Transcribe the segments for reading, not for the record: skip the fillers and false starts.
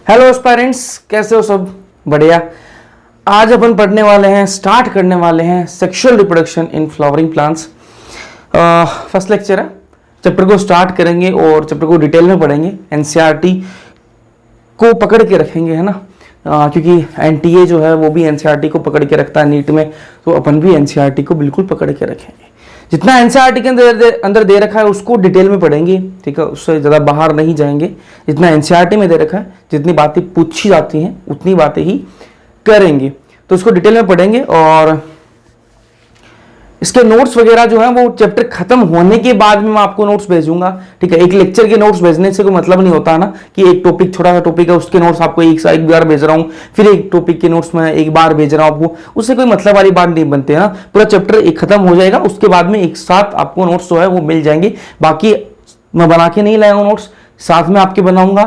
Hello aspirants, कैसे हो सब? बढ़िया। आज अपन पढ़ने वाले हैं, स्टार्ट करने वाले हैं sexual reproduction in flowering plants. First lecture है। चैप्टर को स्टार्ट करेंगे और चैप्टर को डिटेल में पढ़ेंगे। एनसीईआरटी को पकड़ के रखेंगे, है ना, क्योंकि एनटीए जो है वो भी एनसीईआरटी को पकड़ के रखता है नीट में, तो अपन भी एनसीईआरटी को बिल्कुल पकड़ के रखेंगे। जितना एनसीईआरटी के अंदर दे रखा है उसको डिटेल में पढ़ेंगे, ठीक है, उससे ज़्यादा बाहर नहीं जाएंगे। जितना एनसीईआरटी में दे रखा है, जितनी बातें पूछी जाती हैं उतनी बातें ही करेंगे, तो उसको डिटेल में पढ़ेंगे। और इसके नोट्स वगैरह जो है वो चैप्टर खत्म होने के बाद में मैं आपको नोट्स भेजूंगा, ठीक है। एक लेक्चर के नोट्स भेजने से कोई मतलब नहीं होता ना, कि एक टॉपिक, छोटा सा टॉपिक है, उसके नोट्स आपको एक बार भेज रहा हूँ, फिर एक टॉपिक के नोट्स मैं एक बार भेज रहा हूँ आपको, उससे कोई मतलब वाली बात नहीं बनती है ना। पूरा चैप्टर एक खत्म हो जाएगा, उसके बाद में एक साथ आपको नोट्स जो है वो मिल जाएंगे। बाकी मैं बना के नहीं लाया हूँ नोट्स, साथ में आपके बनाऊंगा,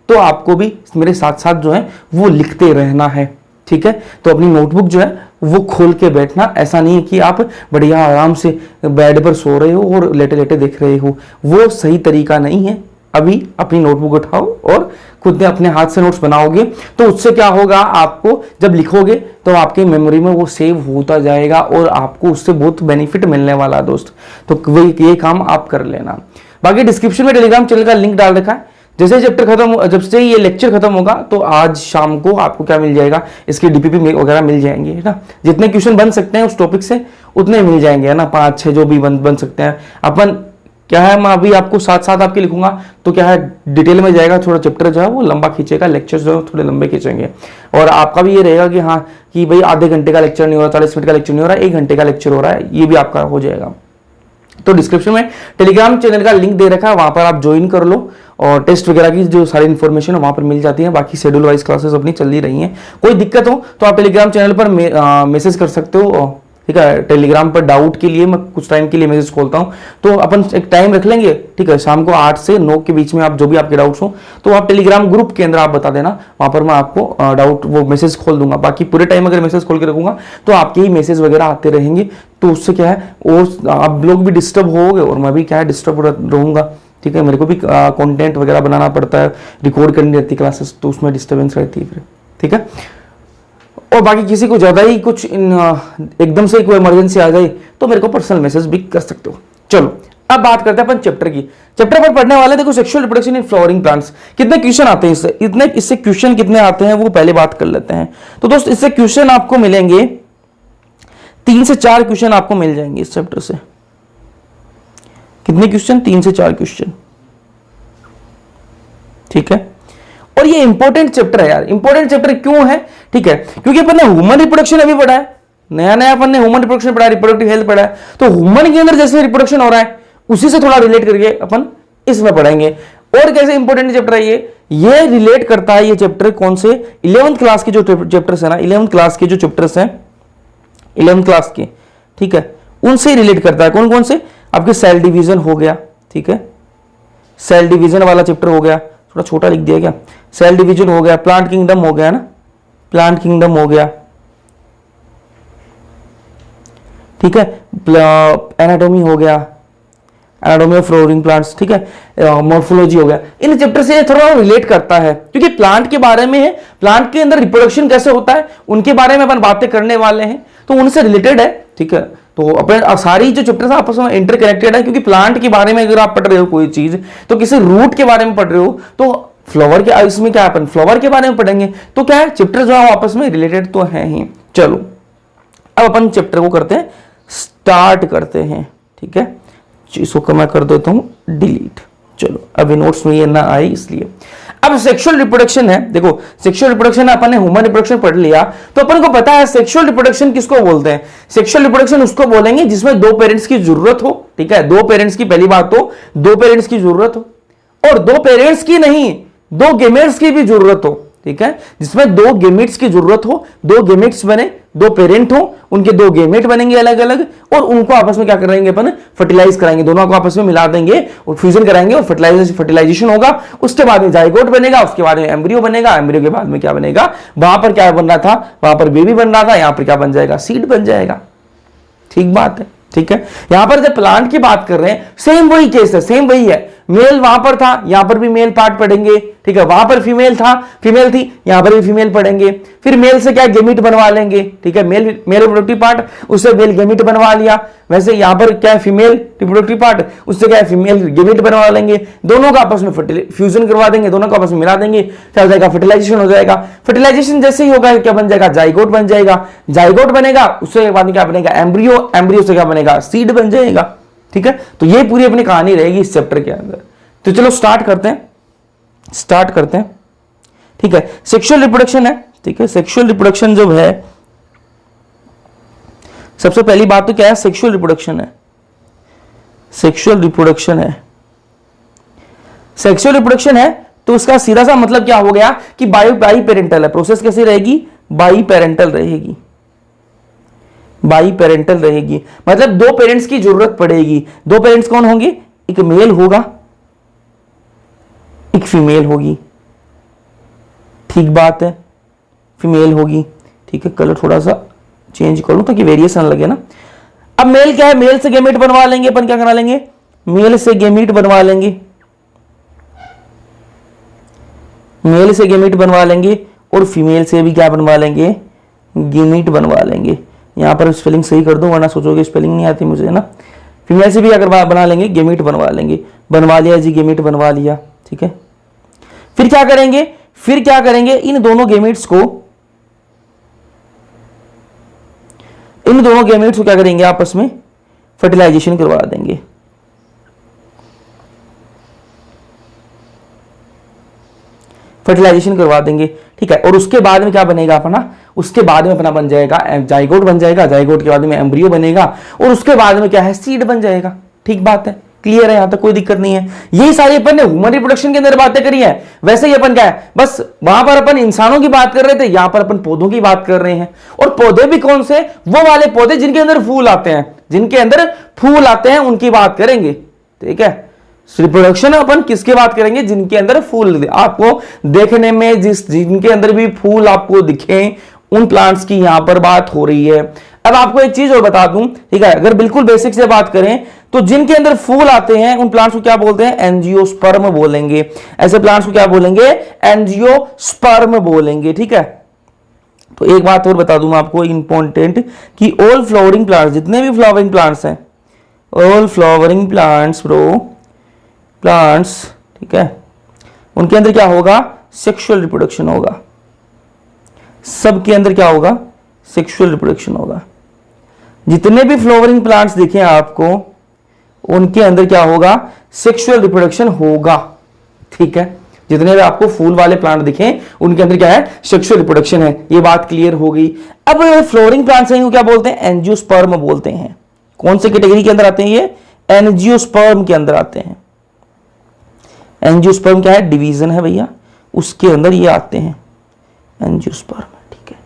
तो आपको भी मेरे साथ साथ जो है वो लिखते रहना है, ठीक है। तो अपनी नोटबुक जो है वो खोल के बैठना, ऐसा नहीं है कि आप बढ़िया आराम से बेड पर सो रहे हो और लेटे लेटे देख रहे हो, वो सही तरीका नहीं है। अभी अपनी नोटबुक उठाओ और खुद ने अपने हाथ से नोट्स बनाओगे, तो उससे क्या होगा, आपको जब लिखोगे तो आपके मेमोरी में वो सेव होता जाएगा और आपको उससे बहुत बेनिफिट मिलने वाला है दोस्त। तो ये काम आप कर लेना। बाकी डिस्क्रिप्शन में टेलीग्राम चैनल का लिंक डाल रखा है। जैसे चैप्टर खत्म, जब से ये लेक्चर खत्म होगा तो आज शाम को आपको क्या मिल जाएगा, इसकी डीपीपी वगैरह मिल जाएंगे, है ना। जितने क्वेश्चन बन सकते हैं उस टॉपिक से उतने मिल जाएंगे, है ना, 5-6 जो भी बन सकते हैं। अपन क्या है, मैं अभी आपको साथ साथ आपके लिखूंगा, तो क्या है, डिटेल में जाएगा, थोड़ा चैप्टर जो है वो लंबा खींचेगा, लेक्चर जो है थोड़े लंबे खींचेंगे। और आपका भी ये रहेगा कि हाँ, कि भाई आधे घंटे का लेक्चर नहीं हो रहा, 40 मिनट का लेक्चर नहीं हो रहा, 1 घंटे का लेक्चर हो रहा है, ये भी आपका हो जाएगा। तो डिस्क्रिप्शन में टेलीग्राम चैनल का लिंक दे रखा है, वहां पर आप ज्वाइन कर लो और टेस्ट वगैरह की जो सारी इन्फॉर्मेशन है वहां पर मिल जाती है। बाकी शेड्यूल वाइज क्लासेस अपनी चल ही रही हैं। कोई दिक्कत हो तो आप टेलीग्राम चैनल पर मैसेज कर सकते हो, ठीक है। टेलीग्राम पर डाउट के लिए मैं कुछ टाइम के लिए मैसेज खोलता हूँ, तो अपन एक टाइम रख लेंगे, ठीक है, शाम को 8 से 9 के बीच में आप जो भी आपके डाउट्स हो तो आप टेलीग्राम ग्रुप के अंदर आप बता देना, वहां पर मैं आपको डाउट वो मैसेज खोल दूंगा। बाकी पूरे टाइम अगर मैसेज खोल के रखूंगा तो आपके ही मैसेज वगैरह आते रहेंगे, तो उससे क्या है, और आप लोग भी डिस्टर्ब होगे और मैं भी क्या है डिस्टर्ब रहूंगा, ठीक है। मेरे को भी कंटेंट वगैरह बनाना पड़ता है, रिकॉर्ड करनी रहती है क्लासेस, तो उसमें डिस्टर्बेंस रहती है फिर, ठीक है। और बाकी किसी को ज्यादा ही कुछ एकदम से कोई इमरजेंसी आ जाए तो मेरे को पर्सनल मैसेज भी कर सकते हो। चलो अब बात करते हैं अपन चैप्टर की। चैप्टर पर पढ़ने वाले देखो, sexual reproduction in flowering plants. कितने क्वेश्चन आते हैं इससे क्वेश्चन कितने आते हैं वो पहले बात कर लेते हैं। तो दोस्त इससे क्वेश्चन आपको मिलेंगे 3 से 4 क्वेश्चन आपको मिल जाएंगे इस चैप्टर से। कितने क्वेश्चन? 3 से 4 क्वेश्चन, ठीक है। और ये इंपॉर्टेंट चैप्टर है यार। इंपॉर्टेंट चैप्टर क्यों है, ठीक है, क्योंकि अपन ने ह्यूमन रिप्रोडक्शन अभी पढ़ा है, नया नया अपन ने ह्यूमन रिप्रोडक्शन पढ़ा है, रिप्रोडक्टिव हेल्थ पढ़ा है, तो ह्यूमन के अंदर जैसे रिप्रोडक्शन हो रहा है उसी से थोड़ा रिलेट करके अपन इसमें पढ़ेंगे। और कैसे इंपॉर्टेंट चैप्टर है ये रिलेट करता है ये चैप्टर कौन से, 11th क्लास के जो चैप्टर्स है ना, 11th क्लास के जो चैप्टर्स हैं 11th क्लास के, ठीक है, उनसे रिलेट करता है। कौन कौन से? आपके सेल डिवीजन हो गया, ठीक है, सेल डिवीजन वाला चैप्टर हो गया, थोड़ा छोटा लिख दिया क्या, सेल डिवीजन हो गया, प्लांट किंगडम हो गया ना, प्लांट किंगडम हो गया, ठीक है, एनाटॉमी हो गया, एनाटॉमी ऑफ फ्लावरिंग प्लांट्स, ठीक है, मॉर्फोलॉजी हो गया। इन चैप्टर से थोड़ा रिलेट करता है क्योंकि प्लांट के बारे में है, प्लांट के अंदर रिप्रोडक्शन कैसे होता है उनके बारे में अपन बातें करने वाले हैं, तो उनसे रिलेटेड है, ठीक है। तो अपन सारी जो चैप्टर्स आपस में इंटरकनेक्टेड है, क्योंकि प्लांट के बारे में अगर आप पढ़ रहे हो कोई चीज, तो किसी रूट के बारे में पढ़ रहे हो, तो फ्लावर के इसमें क्या अपन फ्लावर के बारे में पढ़ेंगे, तो क्या है चैप्टर जो है आपस में रिलेटेड तो है ही। चलो अब अपन चैप्टर को करते हैं, स्टार्ट करते हैं, ठीक है। इसको मैं कर देता हूं डिलीट। चलो अभी नोट्स में ये ना आए इसलिए। अब सेक्सुअल रिप्रोडक्शन है, देखो सेक्सुअल रिप्रोडक्शन अपन ने ह्यूमन रिप्रोडक्शन पढ़ लिया, तो अपन को पता है सेक्सुअल रिप्रोडक्शन किसको बोलते हैं। सेक्सुअल रिप्रोडक्शन उसको बोलेंगे जिसमें 2 पेरेंट्स की जरूरत हो, ठीक है। 2 पेरेंट्स की, पहली बात तो 2 पेरेंट्स की जरूरत हो, और 2 पेरेंट्स की नहीं 2 गेमेट्स की भी जरूरत हो, ठीक है। जिसमें 2 गेमेट्स की जरूरत हो, 2 गेमेट्स बने, 2 पेरेंट हो, उनके 2 गेमेट बनेंगे अलग अलग, और उनको आपस में क्या करेंगे अपन, फर्टिलाइज कराएंगे, दोनों को आपस में मिला देंगे और फ्यूजन कराएंगे और फर्टिलाइजेशन होगा। उसके बाद में जाइगोट बनेगा, उसके बाद में एम्ब्रियो बनेगा, एम्ब्रियो के बाद में क्या बनेगा, वहां पर क्या बन रहा था, वहां पर बेबी बन रहा था, यहां पर क्या बन जाएगा, सीड बन जाएगा। ठीक बात है, ठीक है। यहां पर जब प्लांट की बात कर रहे हैं सेम वही केस है, सेम वही है। मेल वहां पर था, यहां पर भी मेल पार्ट पढ़ेंगे, ठीक है। वहां पर फीमेल था, फीमेल थी, यहां पर भी फीमेल पढ़ेंगे। फिर मेल से क्या गेमीट बनवा लेंगे, ठीक है। मेल रिप्रोडक्टिव पार्ट, उससे मेल गेमीट बनवा लिया। वैसे यहां पर क्या है, फीमेल रिप्रोडक्टिव पार्ट, उससे क्या है, फीमेल गेमीट बनवा लेंगे। दोनों का आपस में फ्यूजन करवा देंगे, दोनों को आपस में मिला देंगे, क्या हो जाएगा, फर्टिलाइजेशन हो जाएगा। फर्टिलाइजेशन जैसे ही होगा क्या बन जाएगा, जाइगोट बन जाएगा। जाइगोट बनेगा, उससे बाद में क्या बनेगा, एम्ब्रियो। एम्ब्रियो से क्या बनेगा, सीड बन जाएगा, ठीक है। तो ये पूरी अपनी कहानी रहेगी इस चैप्टर के अंदर। तो चलो स्टार्ट करते हैं, ठीक है। सेक्सुअल रिप्रोडक्शन है, ठीक है। सेक्सुअल रिप्रोडक्शन जो है, सबसे पहली बात तो क्या है, सेक्सुअल रिप्रोडक्शन है। सेक्सुअल रिप्रोडक्शन है तो उसका सीधा सा मतलब क्या हो गया कि बाई पेरेंटल है। प्रोसेस कैसी रहेगी, बाई पेरेंटल रहेगी, मतलब दो पेरेंट्स की जरूरत पड़ेगी। दो पेरेंट्स कौन होंगे, एक मेल होगा, एक फीमेल होगी, ठीक बात है, फीमेल होगी, ठीक है। कलर थोड़ा सा चेंज कर लूं ताकि वेरिएशन लगे ना। अब मेल क्या है, मेल से गेमीट बनवा लेंगे अपन, क्या करा लेंगे, मेल से गेमीट बनवा लेंगे, मेल से गेमीट बनवा लेंगे, और फीमेल से भी क्या बनवा लेंगे, गेमीट बनवा लेंगे। यहां पर स्पेलिंग सही कर दूं वरना सोचोगे स्पेलिंग नहीं आती मुझे ना। फीमेल से भी अगर बना लेंगे, गेमीट बनवा लेंगे, बनवा लिया जी, गेमीट बनवा लिया, ठीक है। फिर क्या करेंगे, इन दोनों गेमीट्स को क्या करेंगे, आपस में फर्टिलाइजेशन करवा देंगे। ठीक है। और उसके बाद में क्या बनेगा अपना, उसके बाद में अपना बन जाएगा जाइगोट बन जाएगा, जाइगोट के बाद में एम्ब्रियो बनेगा, और उसके बाद में क्या है, सीड बन जाएगा। ठीक बात है, क्लियर है, यहां तक कोई दिक्कत नहीं है। यही सारी अपन ने ह्यूमन रिप्रोडक्शन के अंदर बातें करी है। वैसे ही अपन क्या है, बस वहां पर अपन इंसानों की बात कर रहे थे, यहां पर अपन पौधों की बात कर रहे हैं। और पौधे भी कौन से, वो वाले पौधे जिनके अंदर फूल आते हैं, उनकी बात करेंगे, ठीक है। रिप्रोडक्शन अपन किसकी बात करेंगे, जिनके अंदर फूल आपको देखने में, जिनके अंदर भी फूल आपको दिखे, उन प्लांट्स की यहां पर बात हो रही है। अब आपको एक चीज और बता दूं, ठीक है, अगर बिल्कुल बेसिक से बात करें तो जिनके अंदर फूल आते हैं उन प्लांट्स को क्या बोलते हैं, एंजियोस्पर्म बोलेंगे। ऐसे प्लांट्स को क्या बोलेंगे, एंजियोस्पर्म बोलेंगे, ठीक है। तो एक बात और बता दूं मैं आपको इंपॉर्टेंट, कि ऑल फ्लावरिंग प्लांट्स, जितने भी फ्लावरिंग प्लांट्स हैं, ऑल फ्लावरिंग प्लांट्स प्लांट्स, ठीक है, उनके अंदर क्या होगा, सेक्सुअल रिप्रोडक्शन होगा। सबके अंदर क्या होगा, सेक्सुअल रिप्रोडक्शन होगा। जितने भी फ्लावरिंग प्लांट्स दिखे आपको, उनके अंदर क्या होगा, सेक्सुअल रिप्रोडक्शन होगा, ठीक है। जितने भी आपको फूल वाले प्लांट दिखे, उनके अंदर क्या है, सेक्सुअल रिप्रोडक्शन है। ये बात क्लियर हो गई। अब फ्लोरिंग प्लांट्स हैं, क्या बोलते हैं, एंजियोस्पर्म बोलते हैं। कौन से कैटेगरी के अंदर आते हैं ये, एंजियोस्पर्म के अंदर आते हैं। एंजियोस्पर्म क्या है, डिवीजन है भैया, उसके अंदर ये आते हैं, एंजियोस्पर्म, ठीक है।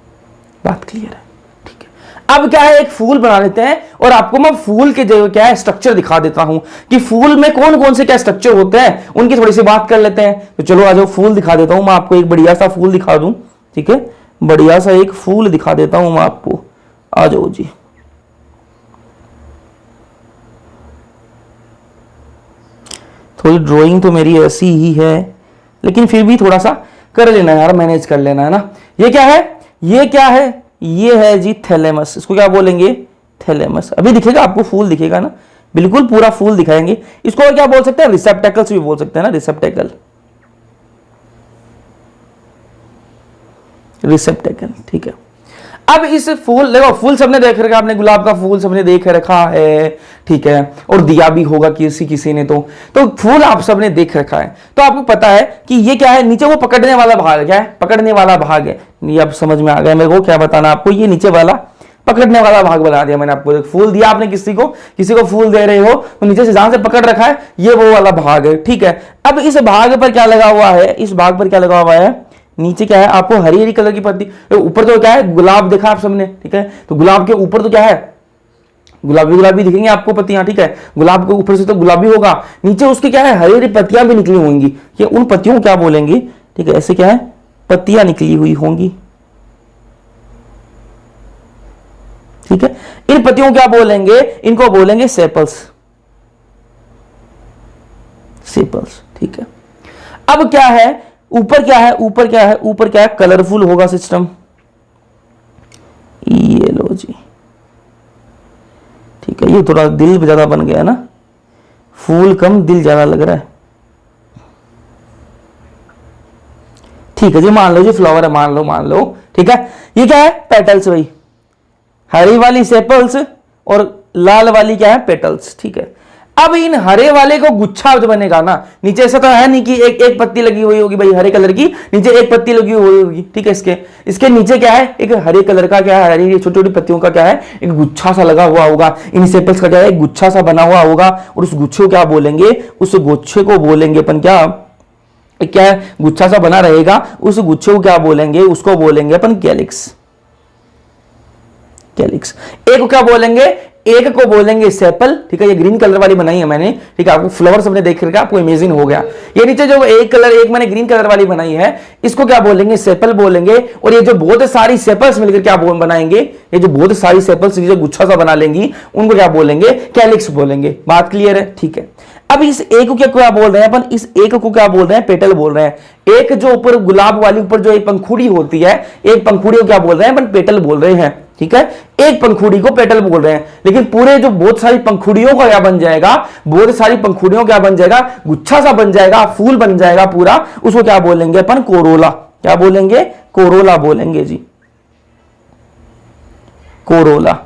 बात क्लियर है, ठीक है। अब क्या है, एक फूल बना लेते हैं, और आपको मैं फूल के जो क्या है स्ट्रक्चर दिखा देता हूं, कि फूल में कौन कौन से क्या स्ट्रक्चर होते हैं, उनकी थोड़ी सी बात कर लेते हैं। तो चलो आ जाओ, फूल दिखा देता हूं मैं आपको, एक बढ़िया सा फूल दिखा दूं, ठीक है, बढ़िया सा एक फूल दिखा देता हूं मैं आपको। आ जाओ जी, थोड़ी ड्राइंग तो मेरी ऐसी ही है, लेकिन फिर भी थोड़ा सा कर लेना यार, मैनेज कर लेना है ना। ये क्या है, ये है जी थैलेमस। इसको क्या बोलेंगे, थैलेमस। अभी दिखेगा आपको, फूल दिखेगा ना, बिल्कुल पूरा फूल दिखाएंगे। इसको और क्या बोल सकते हैं, रिसेप्टेकल्स भी बोल सकते हैं ना, रिसेप्टेकल, ठीक है। अब इस फूल, देखो फूल सबने देख रखा, आपने गुलाब का फूल सबने देख रखा है, ठीक है, और दिया भी होगा किसी ने, तो फूल आप सबने देख रखा है। तो आपको पता है कि ये क्या है, नीचे वो पकड़ने वाला भाग, क्या है, पकड़ने वाला भाग है। ये अब समझ में आ गया मेरे को, क्या बताना आपको, ये नीचे वाला पकड़ने वाला भाग बना दिया मैंने आपको। फूल दिया आपने किसी को फूल दे रहे हो, तो नीचे से जहां से पकड़ रखा है, ये वो वाला भाग है, ठीक है। अब इस भाग पर क्या लगा हुआ है, इस भाग पर क्या लगा हुआ है, नीचे क्या है, आपको हरी हरी कलर की पत्ती, ऊपर तो क्या है, गुलाब देखा आप सबने, ठीक है। तो गुलाब के ऊपर तो क्या है, गुलाबी दिखेंगे आपको पत्तियां, ठीक है। गुलाब के ऊपर से तो गुलाबी होगा, नीचे उसके क्या है, हरी हरी पत्तियां भी निकली होंगी। ये उन पत्तियों को क्या बोलेंगे, ठीक है, ऐसे क्या है, पत्तियां निकली हुई होंगी, ठीक है। इन पत्तियों को क्या बोलेंगे, इनको बोलेंगे सेपल्स। सेपल्स, ठीक है। अब क्या है ऊपर, क्या है ऊपर, क्या है ऊपर, क्या है कलरफुल होगा सिस्टम, ये लो जी, ठीक है। ये थोड़ा दिल ज्यादा बन गया ना, फूल कम दिल ज्यादा लग रहा है, ठीक है जी। मान लो जी फ्लावर है, मान लो, ठीक है। ये क्या है पेटल्स भाई, हरी वाली सेपल्स और लाल वाली क्या है पेटल्स, ठीक है। अब इन हरे वाले को गुच्छा जो बनेगा ना, नीचे ऐसा तो है नहीं कि एक एक पत्ती लगी हुई होगी भाई हरे कलर की, नीचे एक पत्ती लगी हुई होगी, ठीक है। इसके नीचे क्या है, एक हरे कलर का क्या है, हरी छोटी छोटी पत्तियों का क्या है, एक गुच्छा सा लगा हुआ होगा। इन सेपल्स का क्या है, एक गुच्छा सा बना हुआ होगा, और उस गुच्छे को क्या बोलेंगे, उस गुच्छे को बोलेंगे अपन क्या है, गुच्छा सा बना रहेगा, उस गुच्छे को क्या बोलेंगे, उसको बोलेंगे अपन कैलिक्स। एक को क्या बोलेंगे, एक को बोलेंगे सेपल, ठीक है। ये ग्रीन कलर वाली बनाई है मैंने, ठीक है। आपको फ्लावर सबने देख करके आपको इमेजिन हो गया। ये नीचे जो एक मैंने ग्रीन कलर वाली बनाई है, इसको क्या बोलेंगे, सेपल बोलेंगे। और ये जो बहुत सारी सेपल्स मिलकर क्या बनाएंगे, ये जो बहुत सारी सेपल्स जो गुच्छा सा बना लेंगी, उनको क्या बोलेंगे, कैलिक्स बोलेंगे। बात क्लियर है, ठीक है। अब इस एक को क्या बोल रहे हैं अपन, इस एक को क्या बोल रहे हैं, पेटल बोल रहे हैं। एक जो ऊपर गुलाब वाली ऊपर जो एक पंखुड़ी होती है, एक पंखुड़ी को क्या बोल रहे हैं अपन, पेटल बोल रहे हैं, ठीक है। एक पंखुड़ी को पेटल बोल रहे हैं, लेकिन पूरे जो बहुत सारी पंखुड़ियों का क्या बन जाएगा, बहुत सारी पंखुड़ियों क्या बन जाएगा, गुच्छा सा बन जाएगा, फूल बन जाएगा पूरा, उसको क्या बोलेंगे अपन, कोरोला। क्या बोलेंगे, कोरोला बोलेंगे जी, कोरोला।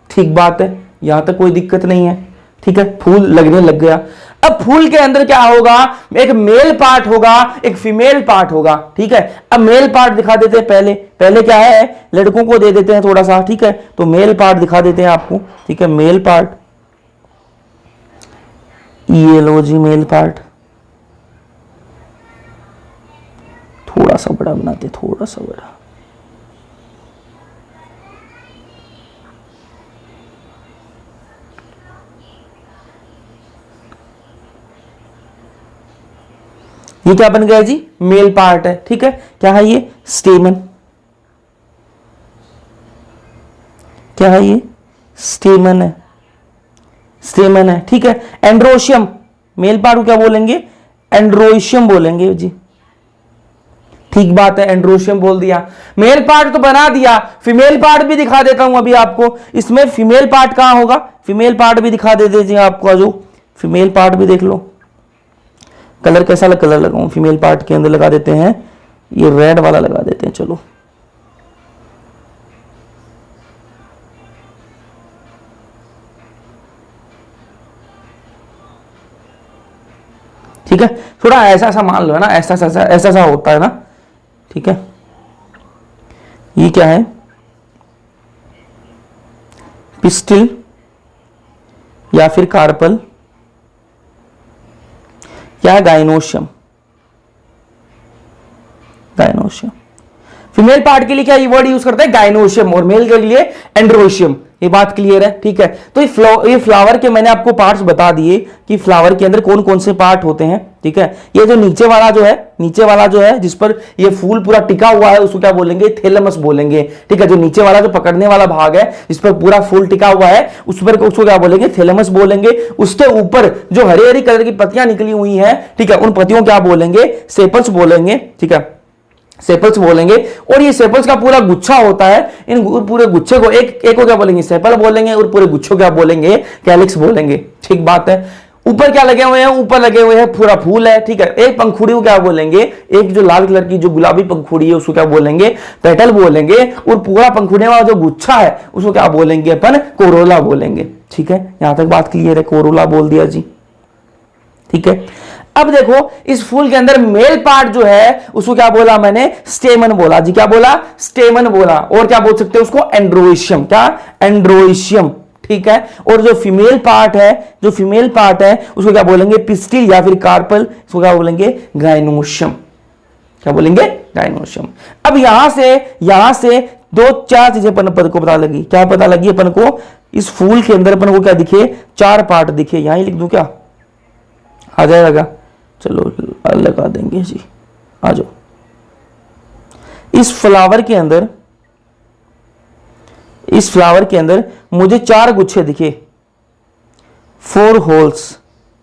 ठीक बात है, यहां तक कोई दिक्कत नहीं है, ठीक है। फूल लगने लग गया। अब फूल के अंदर क्या होगा, एक मेल पार्ट होगा, एक फीमेल पार्ट होगा, ठीक है। अब मेल पार्ट दिखा देते हैं पहले क्या है, लड़कों को दे देते हैं थोड़ा सा, ठीक है। तो मेल पार्ट दिखा देते हैं आपको, ठीक है। मेल पार्ट, ये लो जी मेल पार्ट, थोड़ा सा बड़ा बनाते, थोड़ा सा बड़ा, ये क्या बन गया जी, मेल पार्ट है, ठीक है। क्या है ये, स्टेमन। क्या है ये, स्टेमन है, स्टेमन है, ठीक है। एंड्रोशियम, मेल पार्ट को क्या बोलेंगे, एंड्रोशियम बोलेंगे जी। ठीक बात है, एंड्रोशियम बोल दिया। मेल पार्ट तो बना दिया, फीमेल पार्ट भी दिखा देता हूं अभी आपको। इसमें फीमेल पार्ट कहां होगा, फीमेल पार्ट भी दिखा देते जी आपको, जो फीमेल पार्ट भी देख लो। कलर कैसा कलर लगाऊं, फीमेल पार्ट के अंदर लगा देते हैं, ये रेड वाला लगा देते हैं, चलो। ठीक है, थोड़ा ऐसा सा मान लो है ना, ऐसा सा होता है ना, ठीक है। ये क्या है, पिस्टिल या फिर कार्पल या गाइनोशियम। गाइनोशियम फीमेल पार्ट के लिए क्या ये वर्ड यूज करते हैं, गाइनोशियम, और मेल के लिए एंड्रोशियम। ये बात क्लियर है, ठीक है। तो ये फ्लावर के मैंने आपको पार्ट्स बता दिए कि फ्लावर के अंदर कौन कौन से पार्ट होते हैं, ठीक है। ये जो नीचे वाला जो है जिस पर ये फूल पूरा टिका हुआ है, उसको क्या बोलेंगे, थैलेमस बोलेंगे, ठीक है। जो नीचे वाला जो पकड़ने वाला भाग है जिस पर पूरा फूल टिका हुआ है, उस पर उसको क्या बोलेंगे, थैलेमस बोलेंगे। उसके ऊपर जो हरी हरी कलर की पत्तियां निकली हुई हैं, ठीक है, उन पत्तियों क्या बोलेंगे, सेपल्स बोलेंगे, ठीक है, सेपल्स बोलेंगे। और ये सेपल्स का पूरा गुच्छा होता है, इन पूरे गुच्छे को एक को क्या बोलेंगे, सेपल बोलेंगे, और पूरे गुच्छे को क्या बोलेंगे, कैलिक्स बोलेंगे। ठीक बात है। ऊपर क्या लगे हुए हैं, ऊपर लगे हुए हैं पूरा फूल है, ठीक है। एक पंखुड़ी को क्या बोलेंगे, एक जो लाल कलर की जो गुलाबी पंखुड़ी है उसको क्या बोलेंगे, पेटल बोलेंगे। और पूरा पंखुड़ी वाला जो गुच्छा है उसको क्या बोलेंगे अपन, कोरोला बोलेंगे। ठीक है, यहां तक बात क्लियर है, कोरोला बोल दिया जी, ठीक है। अब देखो इस फूल के अंदर मेल पार्ट जो है उसको क्या बोला मैंने, स्टेमन बोला जी। क्या बोला, स्टेमन बोला। और क्या बोल सकते हैं उसको, एंड्रोशियम। क्या, एंड्रोशियम, ठीक है। और जो फीमेल पार्ट है उसको क्या बोलेंगे, पिस्टिल या फिर कार्पल, इसको क्या बोलेंगे, गाइनोशियम। क्या बोलेंगे, गाइनोशियम। अब यहां से दो चार चीजें अपन को पता लगी। क्या पता लगी अपन को, इस फूल के अंदर अपन को क्या दिखे, चार पार्ट दिखे। यहां ही लिख दूं क्या, आ जाएगा, चलो लगा देंगे जी, आ जाओ। इस फ्लावर के अंदर मुझे चार गुच्छे दिखे, 4 होल्स,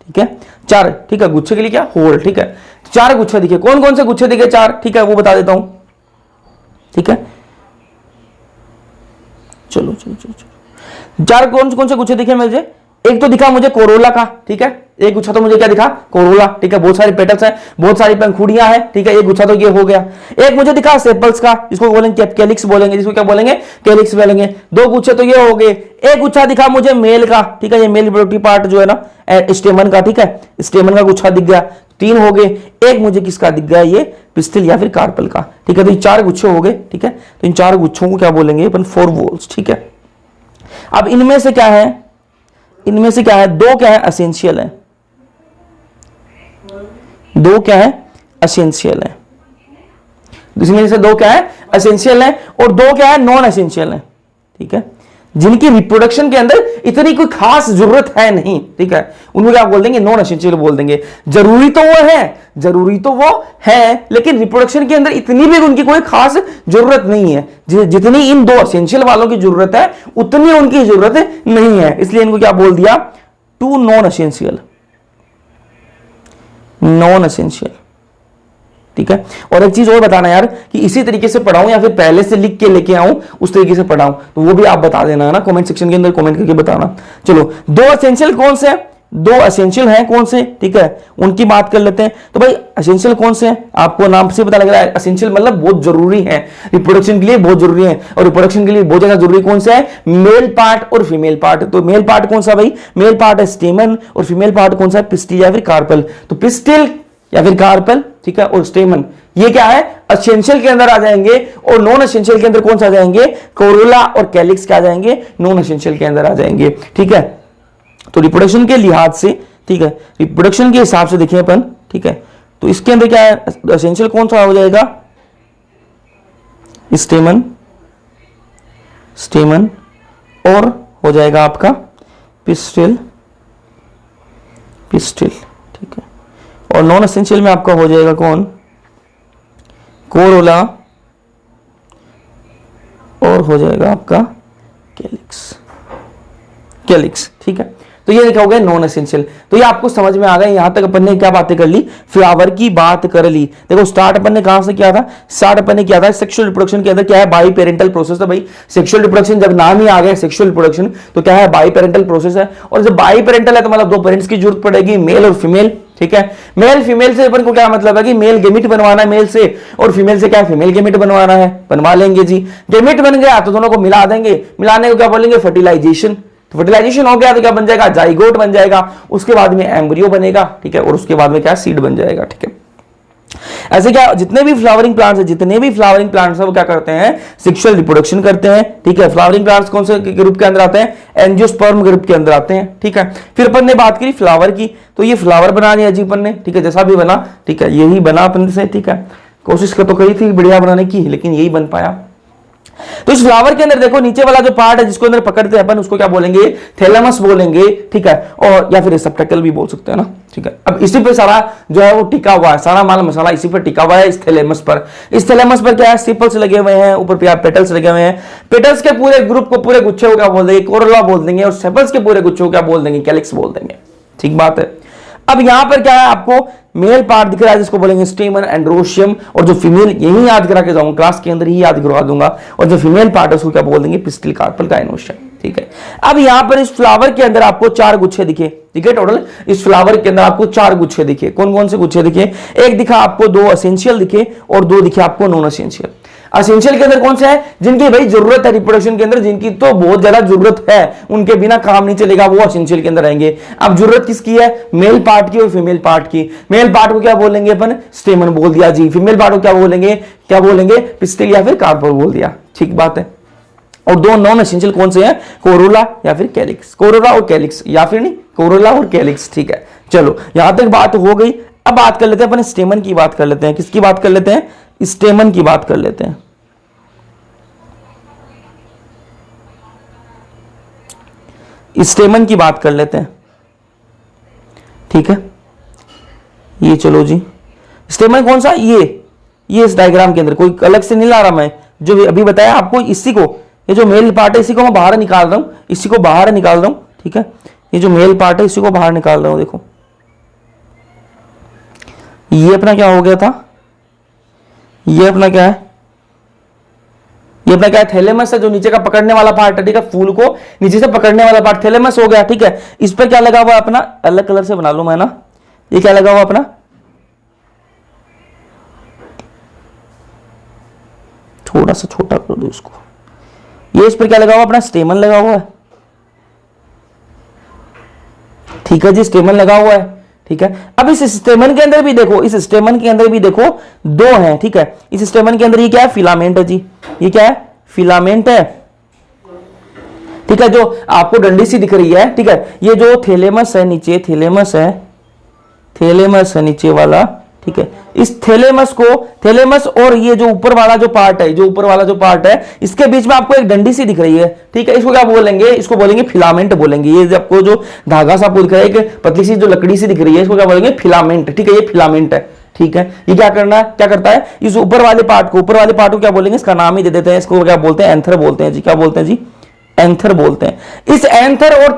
ठीक है, 4, ठीक है, गुच्छे के लिए क्या, होल, ठीक है, 4 गुच्छे दिखे, कौन कौन से गुच्छे दिखे 4, ठीक है, वो बता देता हूं, ठीक है, चलो चलो चलो चलो, 4 कौन से गुच्छे दिखे मुझे, एक तो दिखा मुझे कोरोला का, ठीक है, एक गुच्छा तो मुझे क्या दिखा, कोरोला, ठीक है, बहुत सारी पेटल्स हैं, बहुत सारी पंखुड़ियां हैं, ठीक है, एक गुच्छा तो ये हो गया। एक मुझे दिखा सेपल्स का, जिसको बोलेंगे कैलिक्स बोलेंगे, जिसको क्या बोलेंगे, कैलिक्स बोलेंगे, 2 गुच्छे तो ये हो गए। एक गुच्छा दिखा मुझे मेल का, ठीक है, ये मेल रिप्रोडक्टिव पार्ट जो है ना स्टेमन का, ठीक है, स्टेमन का गुच्छा दिख गया, 3 हो गए। एक मुझे किसका दिख गया, ये पिस्टिल या फिर कार्पल का, ठीक है, तो ये 4 गुच्छे हो गए, ठीक है, तो इन 4 गुच्छों को क्या बोलेंगे अपन, 4 वोल्स, ठीक है। अब इनमें से क्या है, इनमें से क्या है, 2 क्या है, एसेंशियल है, 2 क्या है, एसेंशियल है, इसमें से 2 क्या है, एसेंशियल है, और 2 क्या है, नॉन एसेंशियल है, ठीक है, जिनकी रिप्रोडक्शन के अंदर इतनी कोई खास जरूरत है नहीं, ठीक है, उनको क्या बोल देंगे, नॉन एसेंशियल बोल देंगे। जरूरी तो वो है, जरूरी तो वो है, लेकिन रिप्रोडक्शन के अंदर इतनी भी उनकी कोई खास जरूरत नहीं है, जितनी इन 2 एसेंशियल वालों की जरूरत है उतनी उनकी जरूरत नहीं है, इसलिए इनको क्या बोल दिया, 2 नॉन एसेंशियल, नॉन एसेंशियल, ठीक है। और एक चीज और बताना यार, कि इसी तरीके से पढ़ाऊं या फिर पहले से लिख के लेके आऊं उस तरीके से पढ़ाऊं, तो वो भी आप बता देना है ना, कमेंट सेक्शन के अंदर कमेंट करके बताना। चलो 2 एसेंशियल कौन से, 2 एसेंशियल हैं कौन से, ठीक है, उनकी बात कर लेते हैं। तो भाई एसेंशियल कौन से हैं, आपको नाम से पता लग रहा है, एसेंशियल मतलब बहुत जरूरी है, रिप्रोडक्शन के लिए बहुत जरूरी है, और रिप्रोडक्शन के लिए बहुत ज्यादा जरूरी कौन से है, मेल पार्ट और फीमेल पार्ट। तो मेल पार्ट कौन सा भाई, मेल पार्ट है स्टेमन, और फीमेल पार्ट कौन सा है, पिस्टिल या फिर कार्पल। तो पिस्टिल या फिर कार्पल, ठीक है, और स्टेमन, ये क्या है, एसेंशियल के अंदर आ जाएंगे, और नॉन एसेंशियल के अंदर कौन सा आ जाएंगे, कोरोला और कैलिक्स क्या आ जाएंगे, नॉन एसेंशियल के अंदर आ जाएंगे, ठीक है। तो रिप्रोडक्शन के लिहाज से, ठीक है, रिप्रोडक्शन के हिसाब से देखें अपन, ठीक है, तो इसके अंदर क्या है, एसेंशियल कौन सा हो जाएगा, स्टेमन, स्टेमन, और हो जाएगा आपका पिस्टिल, पिस्टिल, ठीक है, और नॉन एसेंशियल में आपका हो जाएगा कौन, कोरोला, और हो जाएगा आपका कैलिक्स, कैलिक्स, ठीक है। तो ये लिखा हो गया नॉन एसेंशियल। तो ये आपको समझ में आ गया, यहां तक अपन ने क्या बातें कर ली, फ्लावर की बात कर ली। देखो स्टार्ट अपन ने कहां से किया था, स्टार्ट अपन ने किया था सेक्सुअल रिप्रोडक्शन के अंदर क्या है, बाई पेरेंटल प्रोसेस। तो भाई सेक्सुअल रिप्रोडक्शन जब नाम ही आ गया सेक्सुअल रिप्रोडक्शन, तो क्या है, बाई पेरेंटल प्रोसेस है। और जब बाई पेरेंटल है तो मतलब 2 पेरेंट्स की जरूरत पड़ेगी, मेल और फीमेल, ठीक है। मेल फीमेल से अपन को क्या मतलब है कि मेल गेमिट बनवाना है मेल से, और फीमेल से क्या है, फीमेल गेमिट बनवाना है, बनवा लेंगे जी। गेमिट बन गया तो दोनों को मिला देंगे, मिलाने को क्या बोलेंगे, फर्टिलाइजेशन। फर्टिलाइजेशन हो गया तो क्या बन जाएगा, जाइगोट बन जाएगा, उसके बाद में एम्ब्रियो बनेगा, ठीक है, और उसके बाद में क्या, सीड बन जाएगा, ठीक है। ऐसे क्या जितने भी फ्लावरिंग प्लांट्स हैं, जितने भी फ्लावरिंग प्लांट्स हैं वो क्या करते हैं, सेक्सुअल रिप्रोडक्शन करते हैं, ठीक है। फ्लावरिंग प्लांट्स कौन से ग्रुप के अंदर आते हैं, एंजियोस्पर्म ग्रुप के अंदर आते हैं, ठीक है। फिर अपन ने बात करी फ्लावर की, तो ये फ्लावर बना दिया जी अपन ने, ठीक है, जैसा भी बना, ठीक है, यही बना अपन से, ठीक है। कोशिश कर तो करी थी बढ़िया बनाने की, लेकिन यही बन पाया। तो इस फ्लावर के अंदर देखो नीचे वाला जो पार्ट है जिसको अंदर पकड़ते हैं अपन, उसको क्या बोलेंगे, थैलेमस बोलेंगे, ठीक है, और या फिर रिसेप्टेकल भी बोल सकते हैं ना, ठीक है। अब इसी पे सारा जो है वो टिका हुआ है, सारा माल मसाला इसी पर टिका हुआ है, इस थैलेमस पर। इस थैलेमस पर क्या है, सिपल्स लगे हुए हैं, ऊपर पे पेटल्स लगे हुए हैं। पेटल्स के पूरे ग्रुप को, पूरे गुच्छे को क्या बोल देंगे, कोरोला बोल देंगे, और सेपल्स के पूरे गुच्छे को क्या बोल देंगे, कैलिक्स बोल देंगे, ठीक बात है। अब यहां पर क्या है, आपको मेल पार्ट दिख रहा है जिसको बोलेंगे स्टेमन एंड्रोशियम, और जो फीमेल, यही याद करा के जाऊंगा, क्लास के अंदर ही याद करवा दूंगा, और जो फीमेल पार्ट है उसको क्या बोल देंगे, पिस्टिल कार्पल गाइनोशियम, ठीक है। अब यहां पर इस फ्लावर के अंदर आपको 4 गुच्छे दिखे, ठीक है, टोटल इस फ्लावर के अंदर आपको 4 गुच्छे दिखे। कौन कौन से गुच्छे दिखे, एक दिखा आपको 2 एसेंशियल दिखे, और 2 दिखे आपको नॉन एसेंशियल। एसेंशियल के अंदर कौन से है, जिनकी भाई जरूरत है रिप्रोडक्शन के अंदर, जिनकी तो बहुत ज्यादा जरूरत है, उनके बिना काम नहीं चलेगा, वो एसेंशियल के अंदर आएंगे। अब जरूरत किसकी है, मेल पार्ट की और फीमेल पार्ट की। मेल पार्ट को क्या बोलेंगे अपन, स्टेमन बोल दिया जी। फीमेल पार्ट को क्या बोलेंगे, पिस्टिल या फिर कार्पल बोल दिया, ठीक बात है। और 2 नॉन एसेंशियल कौन से हैं, कोरोला या फिर कैलिक्स, कोरोला और कैलिक्स, या फिर नहीं कोरोला और कैलिक्स, ठीक है। चलो यहां तक बात हो गई। अब बात कर लेते हैं अपन स्टेमन की बात कर लेते हैं। किसकी बात कर लेते हैं, स्टेमन की बात कर लेते हैं। स्टेमन की बात कर लेते हैं, ठीक है। ये चलो जी, स्टेमन कौन सा, ये इस डायग्राम के अंदर, कोई अलग से नहीं ला रहा मैं, जो अभी बताया आपको, इसी को, ये जो मेल पार्ट है इसी को मैं बाहर निकाल रहा हूं, इसी को बाहर निकाल रहा हूं, ठीक है। ये जो मेल पार्ट है इसी को बाहर निकाल रहा हूं, देखो ये अपना क्या हो गया था, ये अपना क्या है, ये अपना क्या है, थैलेमस है, जो नीचे का पकड़ने वाला पार्ट है, ठीक है, फूल को नीचे से पकड़ने वाला पार्ट थैलेमस हो गया, ठीक है। इस पर क्या लगा हुआ है अपना, अलग कलर से बना लो मैं ना, ये क्या लगा हुआ अपना, थोड़ा सा छोटा कर दो इसको, ये इस पर क्या लगा हुआ अपना, स्टेमन लगा हुआ है, ठीक है जी, स्टेमन लगा हुआ है, ठीक है। अब इस स्टेमन के अंदर भी देखो, इस स्टेमन के अंदर भी देखो दो हैं, ठीक है। इस स्टेमन के अंदर ये क्या है, फिलामेंट है जी, ये क्या है, फिलामेंट है, ठीक है, जो आपको डंडी सी दिख रही है, ठीक है। ये जो थैलेमस है नीचे, थैलेमस है नीचे वाला, ठीक है। इस थैलेमस और ये जो ऊपर वाला जो पार्ट है, जो ऊपर वाला जो पार्ट है, इसके बीच में आपको एक डंडी सी दिख रही है, ठीक है। इसको क्या बोलेंगे, इसको बोलेंगे फिलामेंट बोलेंगे। ये आपको जो धागा सा आपको दिख रहा है, एक पतली सी जो लकड़ी सी दिख रही है, इसको क्या बोलेंगे, फिलामेंट, ठीक है, ये फिलामेंट है, ठीक है। ये क्या करता है, इस ऊपर वाले पार्ट को क्या बोलेंगे, इसका नाम ही दे देते हैं, इसको क्या बोलते हैं, एंथर बोलते हैं जी, क्या बोलते हैं जी, एंथर बोलते हैं। इस एंथर और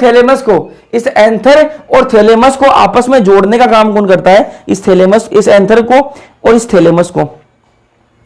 थैलेमस को आपस में जोड़ने का काम कौन करता है, इस एंथर को और इस थैलेमस को,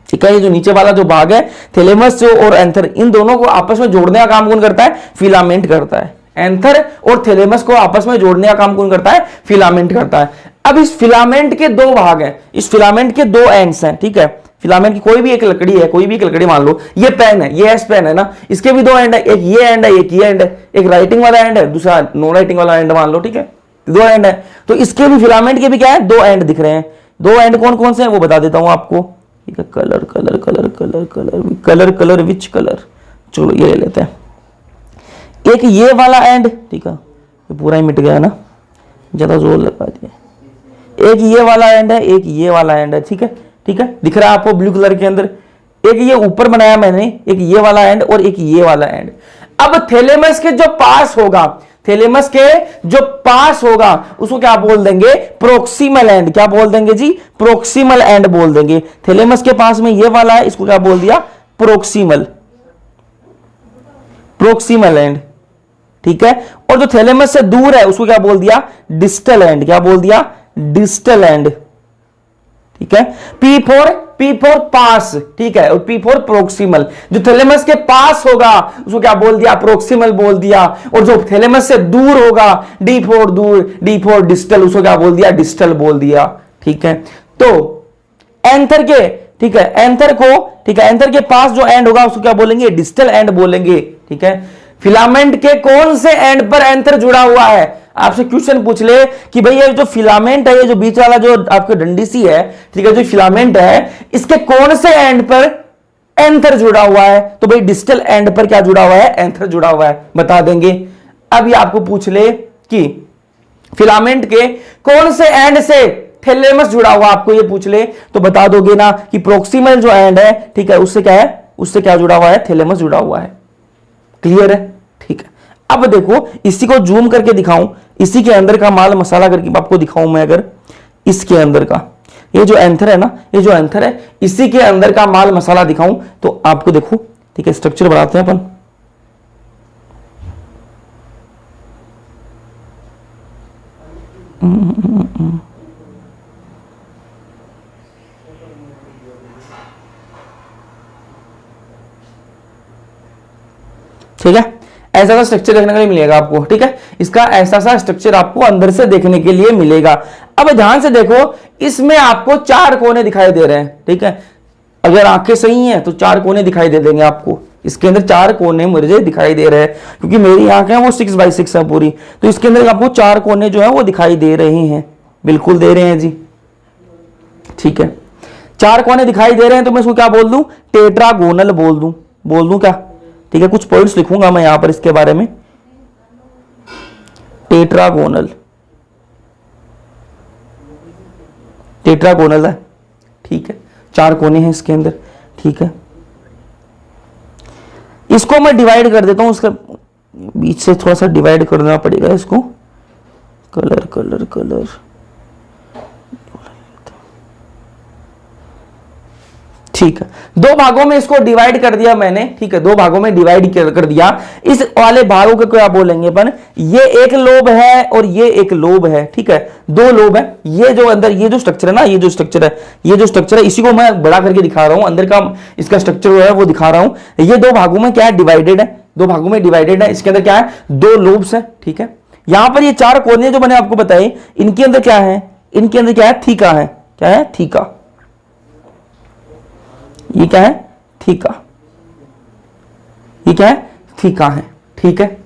ठीक है। ये जो नीचे वाला जो भाग है, थैलेमस और एंथर, इन दोनों को आपस में जोड़ने का काम कौन करता है, फिलामेंट करता है। एंथर और थैलेमस को आपस में जोड़ने का काम कौन करता है, फिलामेंट करता है। अब इस फिलामेंट के दो भाग हैं, इस फिलामेंट के दो एंड्स हैं, ठीक है। फिलामेंट की कोई भी एक लकड़ी है, कोई भी एक लकड़ी मान लो, ये पेन है, ये एस पेन है ना, इसके भी दो एंड है, एक ये एंड है, एक ये एंड है, एक राइटिंग वाला एंड है, दूसरा नॉन राइटिंग वाला एंड मान लो, ठीक है, दो एंड है। तो इसके भी फिलामेंट के भी क्या है, दो एंड दिख रहे हैं। दो एंड कौन कौन से हैं वो बता देता हूं आपको, ठीक है। Colour colour colour colour colour colour colour which colour, चलो ये ले लेते हैं। एक ये वाला एंड, ठीक है, ये पूरा ही मिट गया ना, ज्यादा जोर लगा दिया। एक ये वाला एंड है, एक ये वाला एंड है, ठीक है, ठीक है, दिख रहा है आपको ब्लू कलर के अंदर। एक ये ऊपर बनाया मैंने, एक ये वाला एंड और एक ये वाला एंड। अब थैलेमस के जो पास होगा, उसको क्या बोल देंगे, प्रोक्सिमल एंड। क्या बोल देंगे जी, प्रोक्सिमल एंड बोल देंगे। थैलेमस के पास में ये वाला है, इसको क्या बोल दिया, प्रोक्सिमल एंड, ठीक है। और जो थैलेमस से दूर है उसको क्या बोल दिया, डिस्टल एंड। क्या बोल दिया, डिस्टल एंड, ठीक है। P फॉर पास, ठीक है, और P फॉर प्रोक्सिमल। जो थैलेमस के पास होगा उसको क्या बोल दिया, प्रोक्सिमल बोल दिया। और जो थैलेमस से दूर होगा, D फॉर डिस्टल, उसको क्या बोल दिया, डिस्टल बोल दिया, ठीक है। तो एंथर के, ठीक है, एंथर के पास जो एंड होगा उसको क्या बोलेंगे, डिस्टल एंड बोलेंगे, ठीक है। फिलामेंट के कौन से एंड पर एंथर जुड़ा हुआ है, आपसे क्वेश्चन पूछ ले कि भाई ये जो फिलामेंट है, ये जो बीच वाला जो आपकी डंडी सी है, ठीक है, जो फिलामेंट है, इसके कौन से एंड पर एंथर जुड़ा हुआ है, तो भाई डिस्टल एंड पर क्या जुड़ा हुआ है, एंथर जुड़ा हुआ है, बता देंगे। अब ये आपको पूछ ले कि फिलामेंट के कौन से एंड से थैलेमस जुड़ा हुआ, आपको ये पूछ ले तो बता दोगे ना कि प्रोक्सिमल जो एंड है, ठीक है, उससे क्या है, उससे क्या जुड़ा हुआ है, थैलेमस जुड़ा हुआ है। क्लियर है, ठीक है। अब देखो इसी को जूम करके दिखाऊं, इसी के अंदर का माल मसाला करके आपको दिखाऊं मैं, अगर इसके अंदर का ये जो एंथर है ना, ये जो एंथर है, इसी के अंदर का माल मसाला दिखाऊं तो आपको देखो, ठीक है। स्ट्रक्चर बनाते हैं अपन, ठीक है। ऐसा सा स्ट्रक्चर देखने के लिए मिलेगा आपको, ठीक है। इसका ऐसा सा स्ट्रक्चर आपको अंदर से देखने के लिए मिलेगा। अब ध्यान से देखो, इसमें आपको चार कोने दिखाई दे रहे हैं, ठीक है। अगर आंखें सही हैं तो चार कोने दिखाई दे देंगे आपको, इसके अंदर चार कोने मुझे दिखाई दे रहे हैं, क्योंकि मेरी आंखें वो 6x6 है पूरी, तो इसके अंदर आपको चार कोने जो है वो दिखाई दे रहे हैं, बिल्कुल दे रहे हैं जी, ठीक है। चार कोने दिखाई दे रहे हैं तो मैं इसको क्या बोल दूं, टेट्रागोनल बोल दूं क्या, ठीक है। कुछ पॉइंट्स लिखूंगा मैं यहां पर इसके बारे में, टेट्रागोनल है, ठीक है। चार कोने हैं इसके अंदर, ठीक है। इसको मैं डिवाइड कर देता हूं, उसके बीच से थोड़ा सा डिवाइड करना पड़ेगा इसको, कलर कलर कलर, ठीक है, दो भागों में इसको डिवाइड कर दिया मैंने, ठीक है, दो भागों में डिवाइड कर दिया। इस वाले भागों को क्या बोलेंगे अपन, ये एक लोब है और ये एक लोब है, ठीक है, दो लोब है। ये जो अंदर ये जो स्ट्रक्चर है ना, ये जो स्ट्रक्चर है, ये जो स्ट्रक्चर है, इसी को मैं बड़ा करके दिखा रहा हूं, अंदर का इसका स्ट्रक्चर जो है वो दिखा रहा हूं। ये दो भागों में क्या है, डिवाइडेड है, दो भागों में डिवाइडेड है। इसके अंदर क्या है, दो लोब्स है, ठीक है। यहां पर ये चार कोने जो मैंने आपको बताए, इनके अंदर क्या है, इनके अंदर क्या है, थीका है, क्या है, थीका। ये क्या है, थीका, ये क्या है, थीका है, ठीक है,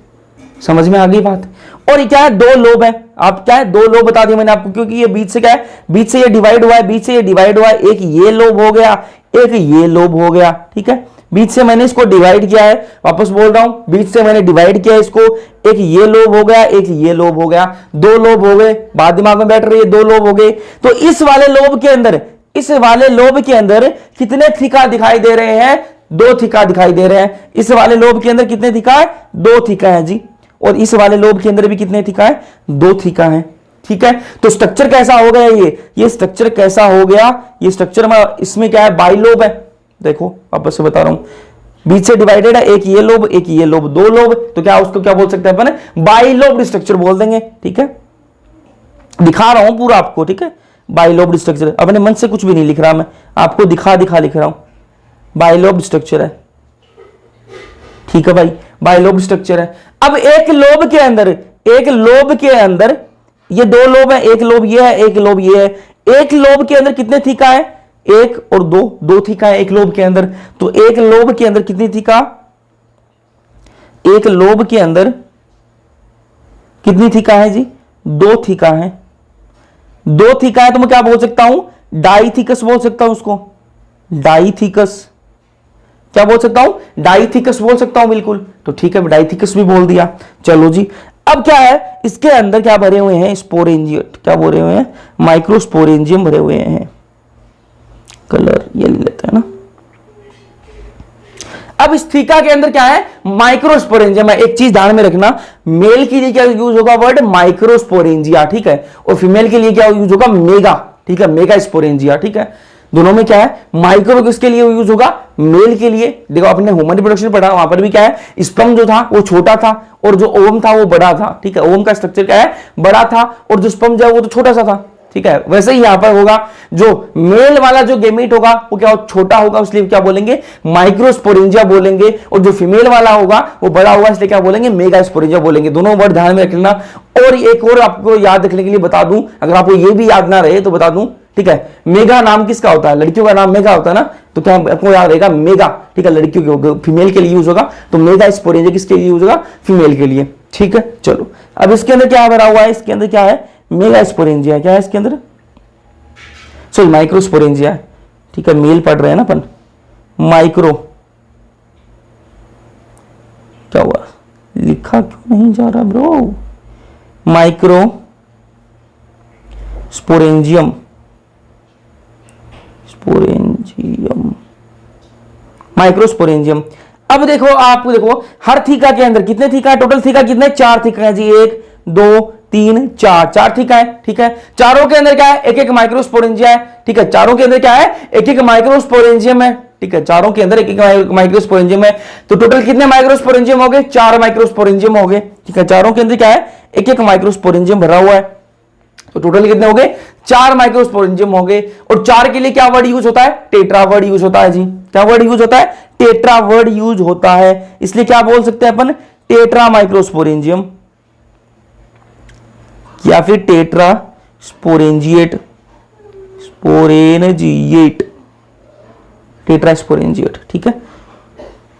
समझ में आ गई बात। और ये क्या है, दो लोब है, आप क्या है, दो लोब बता दिए मैंने आपको, क्योंकि ये बीच से क्या है, बीच से ये डिवाइड हुआ है, बीच से ये डिवाइड हुआ है, एक ये लोब हो गया, एक ये लोब हो गया, ठीक है। बीच से मैंने इसको डिवाइड किया है, वापस बोल रहा हूं, बीच से मैंने डिवाइड किया है इसको, एक ये लोब हो गया, एक ये लोब हो गया, दो लोब हो गए, बात दिमाग में बैठ रही है, दो लोब हो गए। तो इस वाले लोब के अंदर, इस वाले लोब के अंदर कितने थीका दिखाई दे रहे हैं, दो थीका दिखाई दे रहे हैं। इस वाले लोब के अंदर कितने थीका है, दो थीका है जी। और इस वाले लोब के अंदर भी कितने थीका है, दो थीका है, ठीक है। तो स्ट्रक्चर कैसा हो गया, ये स्ट्रक्चर कैसा हो गया, ये स्ट्रक्चर में इसमें क्या है, बाइलोब है। देखो वापस से बता रहा हूं, बीच से डिवाइडेड है, एक ये लोब, एक ये लोब, दो लोब, तो क्या उसको क्या बोल सकते हैं अपन, बाइलोब्ड स्ट्रक्चर बोल देंगे, ठीक है। दिखा रहा हूं पूरा आपको, ठीक है, बाइलोब्ड स्ट्रक्चर, अपने मन से कुछ भी नहीं लिख रहा मैं, आपको दिखा लिख रहा हूं, बाइलोब्ड स्ट्रक्चर है, ठीक है भाई, बाइलोब्ड स्ट्रक्चर है। अब एक लोब के अंदर, एक लोब के अंदर ये दो लोब है, एक लोब ये है, एक लोब ये है। एक लोब के अंदर कितने थीका है, एक और दो, दो थीका है एक लोब के अंदर। तो एक लोब के अंदर कितनी थीका, एक लोब के अंदर कितनी थीका है जी, दो थीका है, दो थीका है। तो मैं क्या बोल सकता हूं, डाइथीकस बोल सकता हूं उसको, डाइथीकस, क्या बोल सकता हूं, डाइथीकस बोल सकता हूं, बिल्कुल। तो ठीक है, डाइथीकस भी बोल दिया। चलो जी, अब क्या है, इसके अंदर क्या भरे हुए हैं, स्पोरेंजियट, क्या भरे हुए हैं, माइक्रोस्पोरेंजियम भरे हुए हैं। कलर ये ले लेते हैं ना। अब इस थीका के अंदर क्या है, माइक्रोस्पोरेंजियम है। एक चीज ध्यान में रखना, मेल के लिए क्या यूज होगा वर्ड, माइक्रोस्पोरेंजिया, ठीक है, और फीमेल के लिए क्या यूज होगा, मेगा, ठीक है, मेगा स्पोरेंजिया, ठीक है। दोनों में क्या है, माइक्रो किसके लिए यूज होगा, मेल के लिए। देखो आपने ह्यूमन रिप्रोडक्शन पढ़ा, वहां पर भी क्या है, स्पर्म जो था वो छोटा था और जो ओवम था वो बड़ा था, ठीक है। ओवम का स्ट्रक्चर क्या है, बड़ा था, और जो स्पर्म जो है वो तो छोटा सा था, ठीक है। वैसे ही यहां पर होगा, जो मेल वाला जो गेमीट होगा वो क्या छोटा होगा, इसलिए क्या बोलेंगे, माइक्रोस्पोरेंजिया बोलेंगे, और जो फीमेल वाला होगा वो बड़ा होगा, इसलिए क्या बोलेंगे, मेगा स्पोरेंजिया बोलेंगे। दोनों वर्ड ध्यान में रख लेना। और एक और आपको याद रखने के लिए बता दूं, अगर आपको ये भी याद ना रहे तो बता दूं, ठीक है। मेगा नाम किसका होता है, लड़कियों का नाम मेगा होता है ना, तो क्या आपको याद रहेगा, मेगा, ठीक है, लड़कियों के, फीमेल के लिए यूज होगा। तो मेगा स्पोरेंजिया किसके लिए यूज होगा, फीमेल के लिए, ठीक है। चलो अब इसके अंदर क्या भरा हुआ है, इसके अंदर क्या है, मेगा स्पोरेंजिया, क्या है इसके अंदर, सॉरी माइक्रोस्पोरेंजिया, ठीक है, मेल पढ़ रहे हैं ना अपन, माइक्रो, क्या हुआ, लिखा क्यों नहीं जा रहा bro, micro sporangium, sporangium, microsporangium. अब देखो, आप देखो हर थीका के अंदर कितने थीका है, टोटल थीका कितने, चार थीका है जी, एक दो तीन चार, चार थीका है, ठीक है। चारों के अंदर क्या है, एक एक माइक्रोस्पोरेंजिया है, ठीक है। चारों के अंदर क्या है, एक एक माइक्रोस्पोरेंजियम है, ठीक है। चारों के अंदर एक एक माइक्रोस्पोरेंजियम है। तो टोटल कितने माइक्रोस्पोरेंजियम हो गए, चार माइक्रोस्पोरेंजियम हो गए, ठीक है। चारों के अंदर क्या है, एक एक माइक्रोस्पोरेंजियम भरा हुआ है। तो टोटल कितने हो गए, चार माइक्रोस्पोरेंजियम हो गए। और चार के लिए क्या वर्ड यूज होता है, टेट्रा वर्ड यूज होता है जी। क्या वर्ड यूज होता है, टेट्रा वर्ड यूज होता है। इसलिए क्या बोल सकते हैं अपन, टेट्रा माइक्रोस्पोरेंजियम या फिर tetra sporangiate, sporangiate, tetra sporangiate, ठीक है।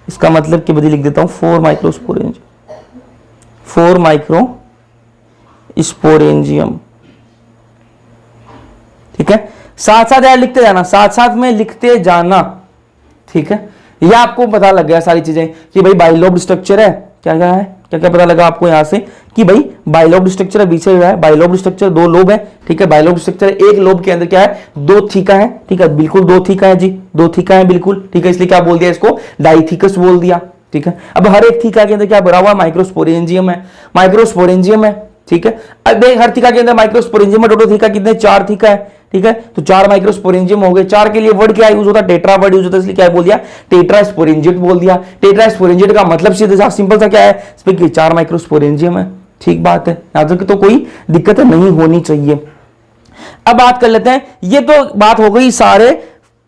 इसका मतलब कि बदली लिख देता हूं, 4 माइक्रोस्पोरेंजियम, 4 माइक्रो स्पोरेंजियम, ठीक है। साथ साथ यार लिखते जाना, साथ साथ में लिखते जाना, ठीक है। यह आपको पता लग गया सारी चीजें कि भाई बाइलोब्ड स्ट्रक्चर है, क्या क्या है, क्या क्या पता लगा आपको यहां से कि भाई बाइलोब्ड स्ट्रक्चर है, बीच है बाइलोब्ड स्ट्रक्चर, दो लोब है, ठीक है। बाइलोब्ड स्ट्रक्चर, एक लोब के अंदर क्या है, दो थीका है, ठीक है, बिल्कुल दो थीका है जी, दो थीका है बिल्कुल, ठीक है। इसलिए क्या बोल दिया इसको, डाइथीकस बोल दिया, ठीक है। अब हर एक थीका के अंदर क्या भरा हुआ, माइक्रोस्पोरेंजियम है, माइक्रोस्पोरेंजियम है, ठीक है। अब हर थीका के अंदर माइक्रोस्पोरेंजियम में टोटल थीका कितने, चार थीका है, ठीक है। तो 4 माइक्रोस्पोरेंजियम हो गए। 4 के लिए वर्ड क्या यूज होता है, टेट्रा वर्ड यूज होता है, इसलिए क्या बोल दिया, टेट्रास्पोरेंजिएट बोल दिया। टेट्रास्पोरेंजिएट का मतलब सीधा सिंपल सा क्या है, इसमें 4 माइक्रोस्पोरेंजियम है। ठीक बात है, यहां तक तो कोई दिक्कत नहीं होनी चाहिए। अब बात कर लेते हैं, ये तो बात हो गई सारे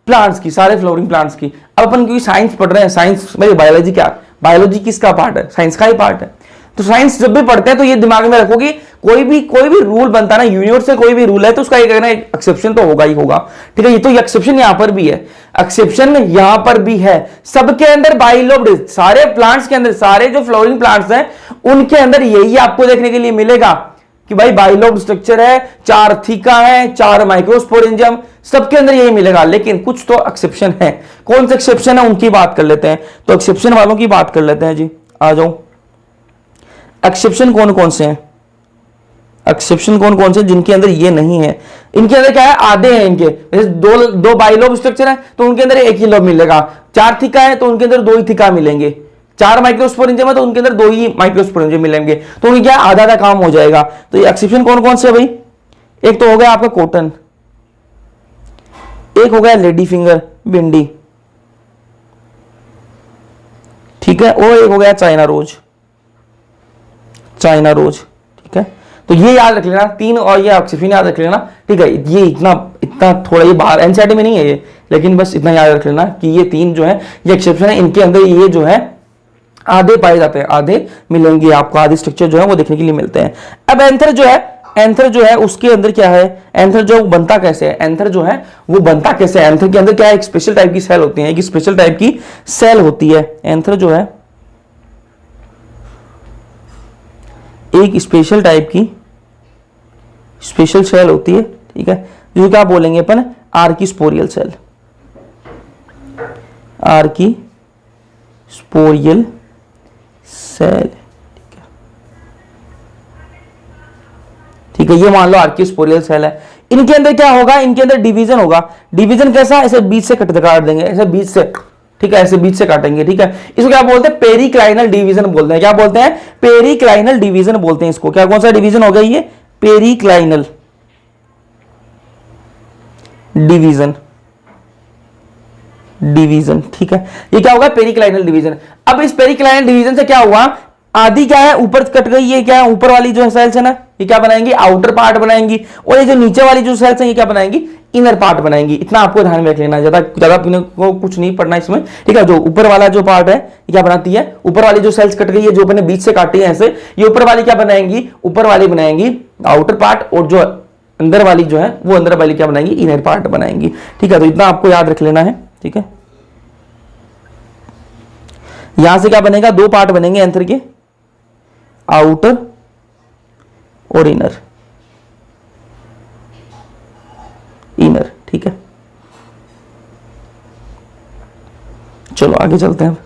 प्लांट्स की, सारे फ्लोरिंग प्लांट्स की। अब अपन क्योंकि साइंस पढ़ रहे हैं, साइंस में बायोलॉजी क्या, बायोलॉजी किसका पार्ट है, साइंस का ही पार्ट है। तो साइंस जब भी पढ़ते हैं तो ये दिमाग में रखो कि कोई भी रूल बनता है ना, यूनिवर्स से कोई भी रूल है तो उसका एक एक्सेप्शन तो होगा ही होगा। ठीक है, ये तो एक्सेप्शन यहां पर भी है, एक्सेप्शन यहां पर भी है। सबके अंदर बाइलोब्ड, सारे प्लांट्स के अंदर, सारे जो फ्लोरिंग प्लांट्स हैं उनके अंदर यही आपको देखने के लिए मिलेगा कि भाई बाइलोब्ड स्ट्रक्चर है, 4 थीका है, 4 माइक्रोस्पोरेंजियम, सबके अंदर यही मिलेगा। लेकिन कुछ तो एक्सेप्शन है। कौन से एक्सेप्शन है उनकी बात कर लेते हैं। तो एक्सेप्शन वालों की बात कर लेते हैं जी, आ जाओ। एक्सेप्शन कौन कौन से हैं, एक्सेप्शन कौन कौन से जिनके अंदर ये नहीं है। इनके अंदर क्या है, आधे हैं इनके, जैसे दो बाइलोब स्ट्रक्चर है तो उनके अंदर 1 ही लोब मिलेगा। 4 थीका है तो उनके अंदर 2 ही थीका मिलेंगे। 4 माइक्रोस्पोरेंजियम है तो उनके अंदर 2 ही माइक्रोस्पोरेंजियम मिलेंगे। तो उनके क्या आधा आधा काम हो जाएगा। तो ये एक्सेप्शन कौन कौन से है भाई, एक तो हो गया आपका कॉटन, एक हो गया लेडी फिंगर भिंडी, ठीक है, और एक हो गया चाइना रोज, चाइना रोज। ठीक है, तो ये याद रख लेना 3, और ये एक्सेप्शन याद रख लेना। ठीक है, ये इतना थोड़ा ये बाहर एनसीईआरटी में नहीं है ये, लेकिन बस इतना याद रख लेना कि ये 3 जो है ये एक्सेप्शन है। इनके अंदर ये जो है आधे पाए जाते हैं, आधे मिलेंगे आपको, आधे स्ट्रक्चर जो है वो देखने के लिए मिलते हैं। अब एंथर जो है, एंथर जो है उसके अंदर क्या है, एंथर जो बनता कैसे है, एंथर जो है वो बनता कैसे है। एंथर के अंदर क्या है, एक स्पेशल टाइप की सेल होती है, एक स्पेशल टाइप की सेल होती है। एंथर जो है एक स्पेशल टाइप की स्पेशल सेल होती है। ठीक है, जो क्या बोलेंगे अपन, आर्किस्पोरियल सेल, आर्किस्पोरियल सेल। ठीक है, ये मान लो आर्किस्पोरियल सेल है। इनके अंदर क्या होगा, इनके अंदर डिवीजन होगा। डिवीजन कैसा, ऐसे बीच से काट देंगे, ऐसे बीच से, ठीक है, ऐसे बीच से काटेंगे। ठीक है, इसको क्या बोलते हैं, पेरिक्लाइनल डिवीजन बोलते हैं। क्या बोलते हैं, पेरिक्लाइनल डिवीजन बोलते हैं इसको। क्या कौन सा डिवीजन हो गया ये, पेरिक्लाइनल डिवीजन, डिवीजन। ठीक है, ये क्या होगा, पेरिक्लाइनल डिवीजन। अब इस पेरिक्लाइनल डिवीजन से क्या हुआ, आधी क्या है ऊपर कट गई, ये क्या है ऊपर वाली जो सेल्स है ना, ये क्या बनाएंगी, आउटर पार्ट बनाएंगी, और ये जो नीचे वाली जो सेल्स है ये क्या बनाएंगी, इनर पार्ट बनाएंगी। इतना आपको ध्यान में रख लेना, ज्यादा को कुछ नहीं पढ़ना इसमें। ठीक है, जो ऊपर वाला जो पार्ट है ये क्या बनाती है, ऊपर वाली जो सेल्स कट गई है, जो अपने बीच से काटी है ऐसे, ये ऊपर वाली क्या बनाएंगी, ऊपर वाली बनाएंगी आउटर पार्ट, और जो अंदर वाली जो है वो अंदर वाली क्या बनाएंगी, इनर पार्ट बनाएंगी। ठीक है, तो इतना आपको याद रख लेना है। ठीक है, यहां से क्या बनेगा, 2 पार्ट बनेंगे एंथर के, आउटर और इनर, इनर। ठीक है, चलो आगे चलते हैं।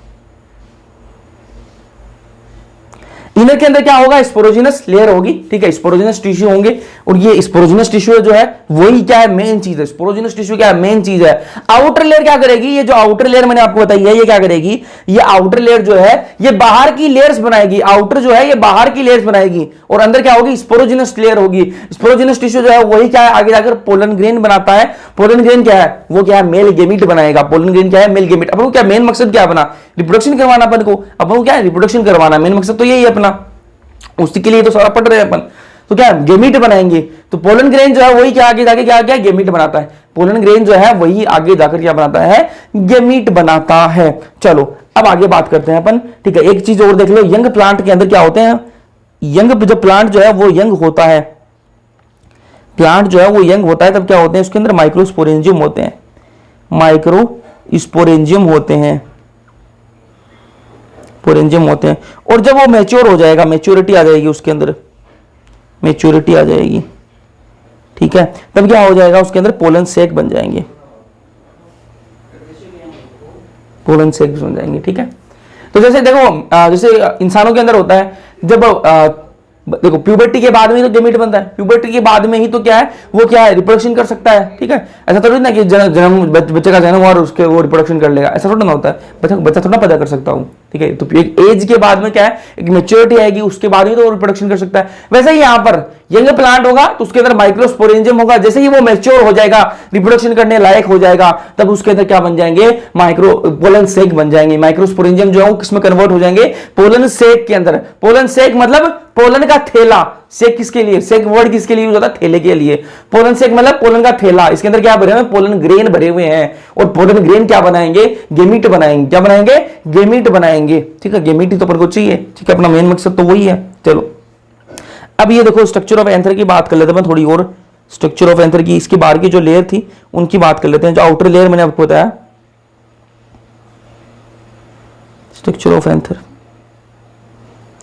इनर के अंदर क्या होगा, स्पोरोजिनस लेयर होगी। ठीक है, स्पोरोजिनस टिश्यू होंगे, और ये स्पोरोजिनस टिश्यू जो है वही क्या है, मेन चीज है। स्पोरोजिनस टिश्यू क्या है, मेन चीज है। आउटर लेयर क्या करेगी, ये जो आउटर लेयर मैंने आपको बताई है ये क्या करेगी, ये आउटर लेयर जो है ये बाहर की लेयर्स बनाएगी। आउटर जो है ये बाहर की लेयर्स बनाएगी, और अंदर क्या होगी, स्पोरोजिनस लेयर होगी। स्पोरोजिनस टिश्यू जो है वही क्या है, आगे जाकर पोलन ग्रेन बनाता है। पोलन ग्रेन क्या है, वो क्या है, मेल गेमीट बनाएगा। पोलन ग्रेन क्या है, मेल गेमीट। अपन को क्या मेन मकसद क्या बना, रिप्रोडक्शन करवाना। अपन को क्या है, रिप्रोडक्शन करवाना, मेन मकसद तो यही है अपना, उसी के लिए तो सारा पढ़ रहे हैं अपन। तो क्या गेमीट बनाएंगे, तो पोलन ग्रेन जो है वही क्या आगे जाके क्या गेमीट बनाता है। पोलन ग्रेन जो है वही आगे जाकर क्या बनाता है, गेमीट बनाता है। चलो अब आगे बात करते हैं अपन। ठीक है, एक चीज और देख लो, यंग प्लांट के अंदर क्या होते हैं, यंग जब प्लांट जो है वो यंग होता है, प्लांट जो है वो यंग होता है, तब क्या होते हैं, उसके अंदर माइक्रोस्पोरेंजियम होते हैं, माइक्रोस्पोरेंजियम होते हैं, पोरेंजियम होते हैं। और जब वो मैच्योर हो जाएगा, मैच्योरिटी आ जाएगी उसके अंदर, मैच्योरिटी आ जाएगी। ठीक है, तब क्या हो जाएगा, उसके अंदर पोलन सेक बन जाएंगे, पोलन सेक बन जाएंगे। ठीक है, तो जैसे देखो जैसे इंसानों के अंदर होता है, जब देखो प्यूबर्टी के बाद में ही तो गेमीट बनता है, प्यूबर्टी के बाद में ही तो क्या है, वो क्या है, रिप्रोडक्शन कर सकता है। ठीक है, ऐसा थोड़ी ना कि जन्म बच्चे का जन्म और उसके वो रिप्रोडक्शन कर लेगा, ऐसा थोड़ा ना होता है। बच्चा थोड़ा पैदा कर सकता हूँ, ठीक है। तो एक एज के बाद में क्या है, एक मेच्योरिटी आएगी, उसके बाद ही तो रिप्रोडक्शन कर सकता है। वैसे ही यहां पर यंग प्लांट होगा तो उसके अंदर माइक्रोस्पोरेंजियम होगा, जैसे ही वो मैच्योर हो जाएगा, रिप्रोडक्शन करने लायक हो जाएगा, तब उसके अंदर क्या बन जाएंगे, माइक्रो पोलन सेक बन जाएंगे। माइक्रोस्पोरेंजियम जो है वो किसमें कन्वर्ट हो जाएंगे, पोलन सेक के अंदर। पोलन सेक मतलब पोलन का थैला। सेक किसके लिए, सेक वर्ड किसके लिए यूज होता है, थैले के लिए। पोलन सेक मतलब पोलन का थैला। इसके अंदर क्या भरे हुए हैं, पोलन ग्रेन भरे हुए हैं, और पोलन ग्रेन क्या बनाएंगे, गेमीट बनाएंगे। क्या बनाएंगे, गेमीट बनाएंगे, ठीक है। गेमीट ही तो अपन को चाहिए, ठीक है, अपना मेन मकसद तो वही है। चलो अब ये देखो स्ट्रक्चर ऑफ एंथर की बात कर लेते हैं थोड़ी और। स्ट्रक्चर ऑफ एंथर की, इसकी बाहर की जो लेयर थी उनकी बात कर लेते हैं। जो आउटर लेयर मैंने आपको बताया, स्ट्रक्चर ऑफ एंथर,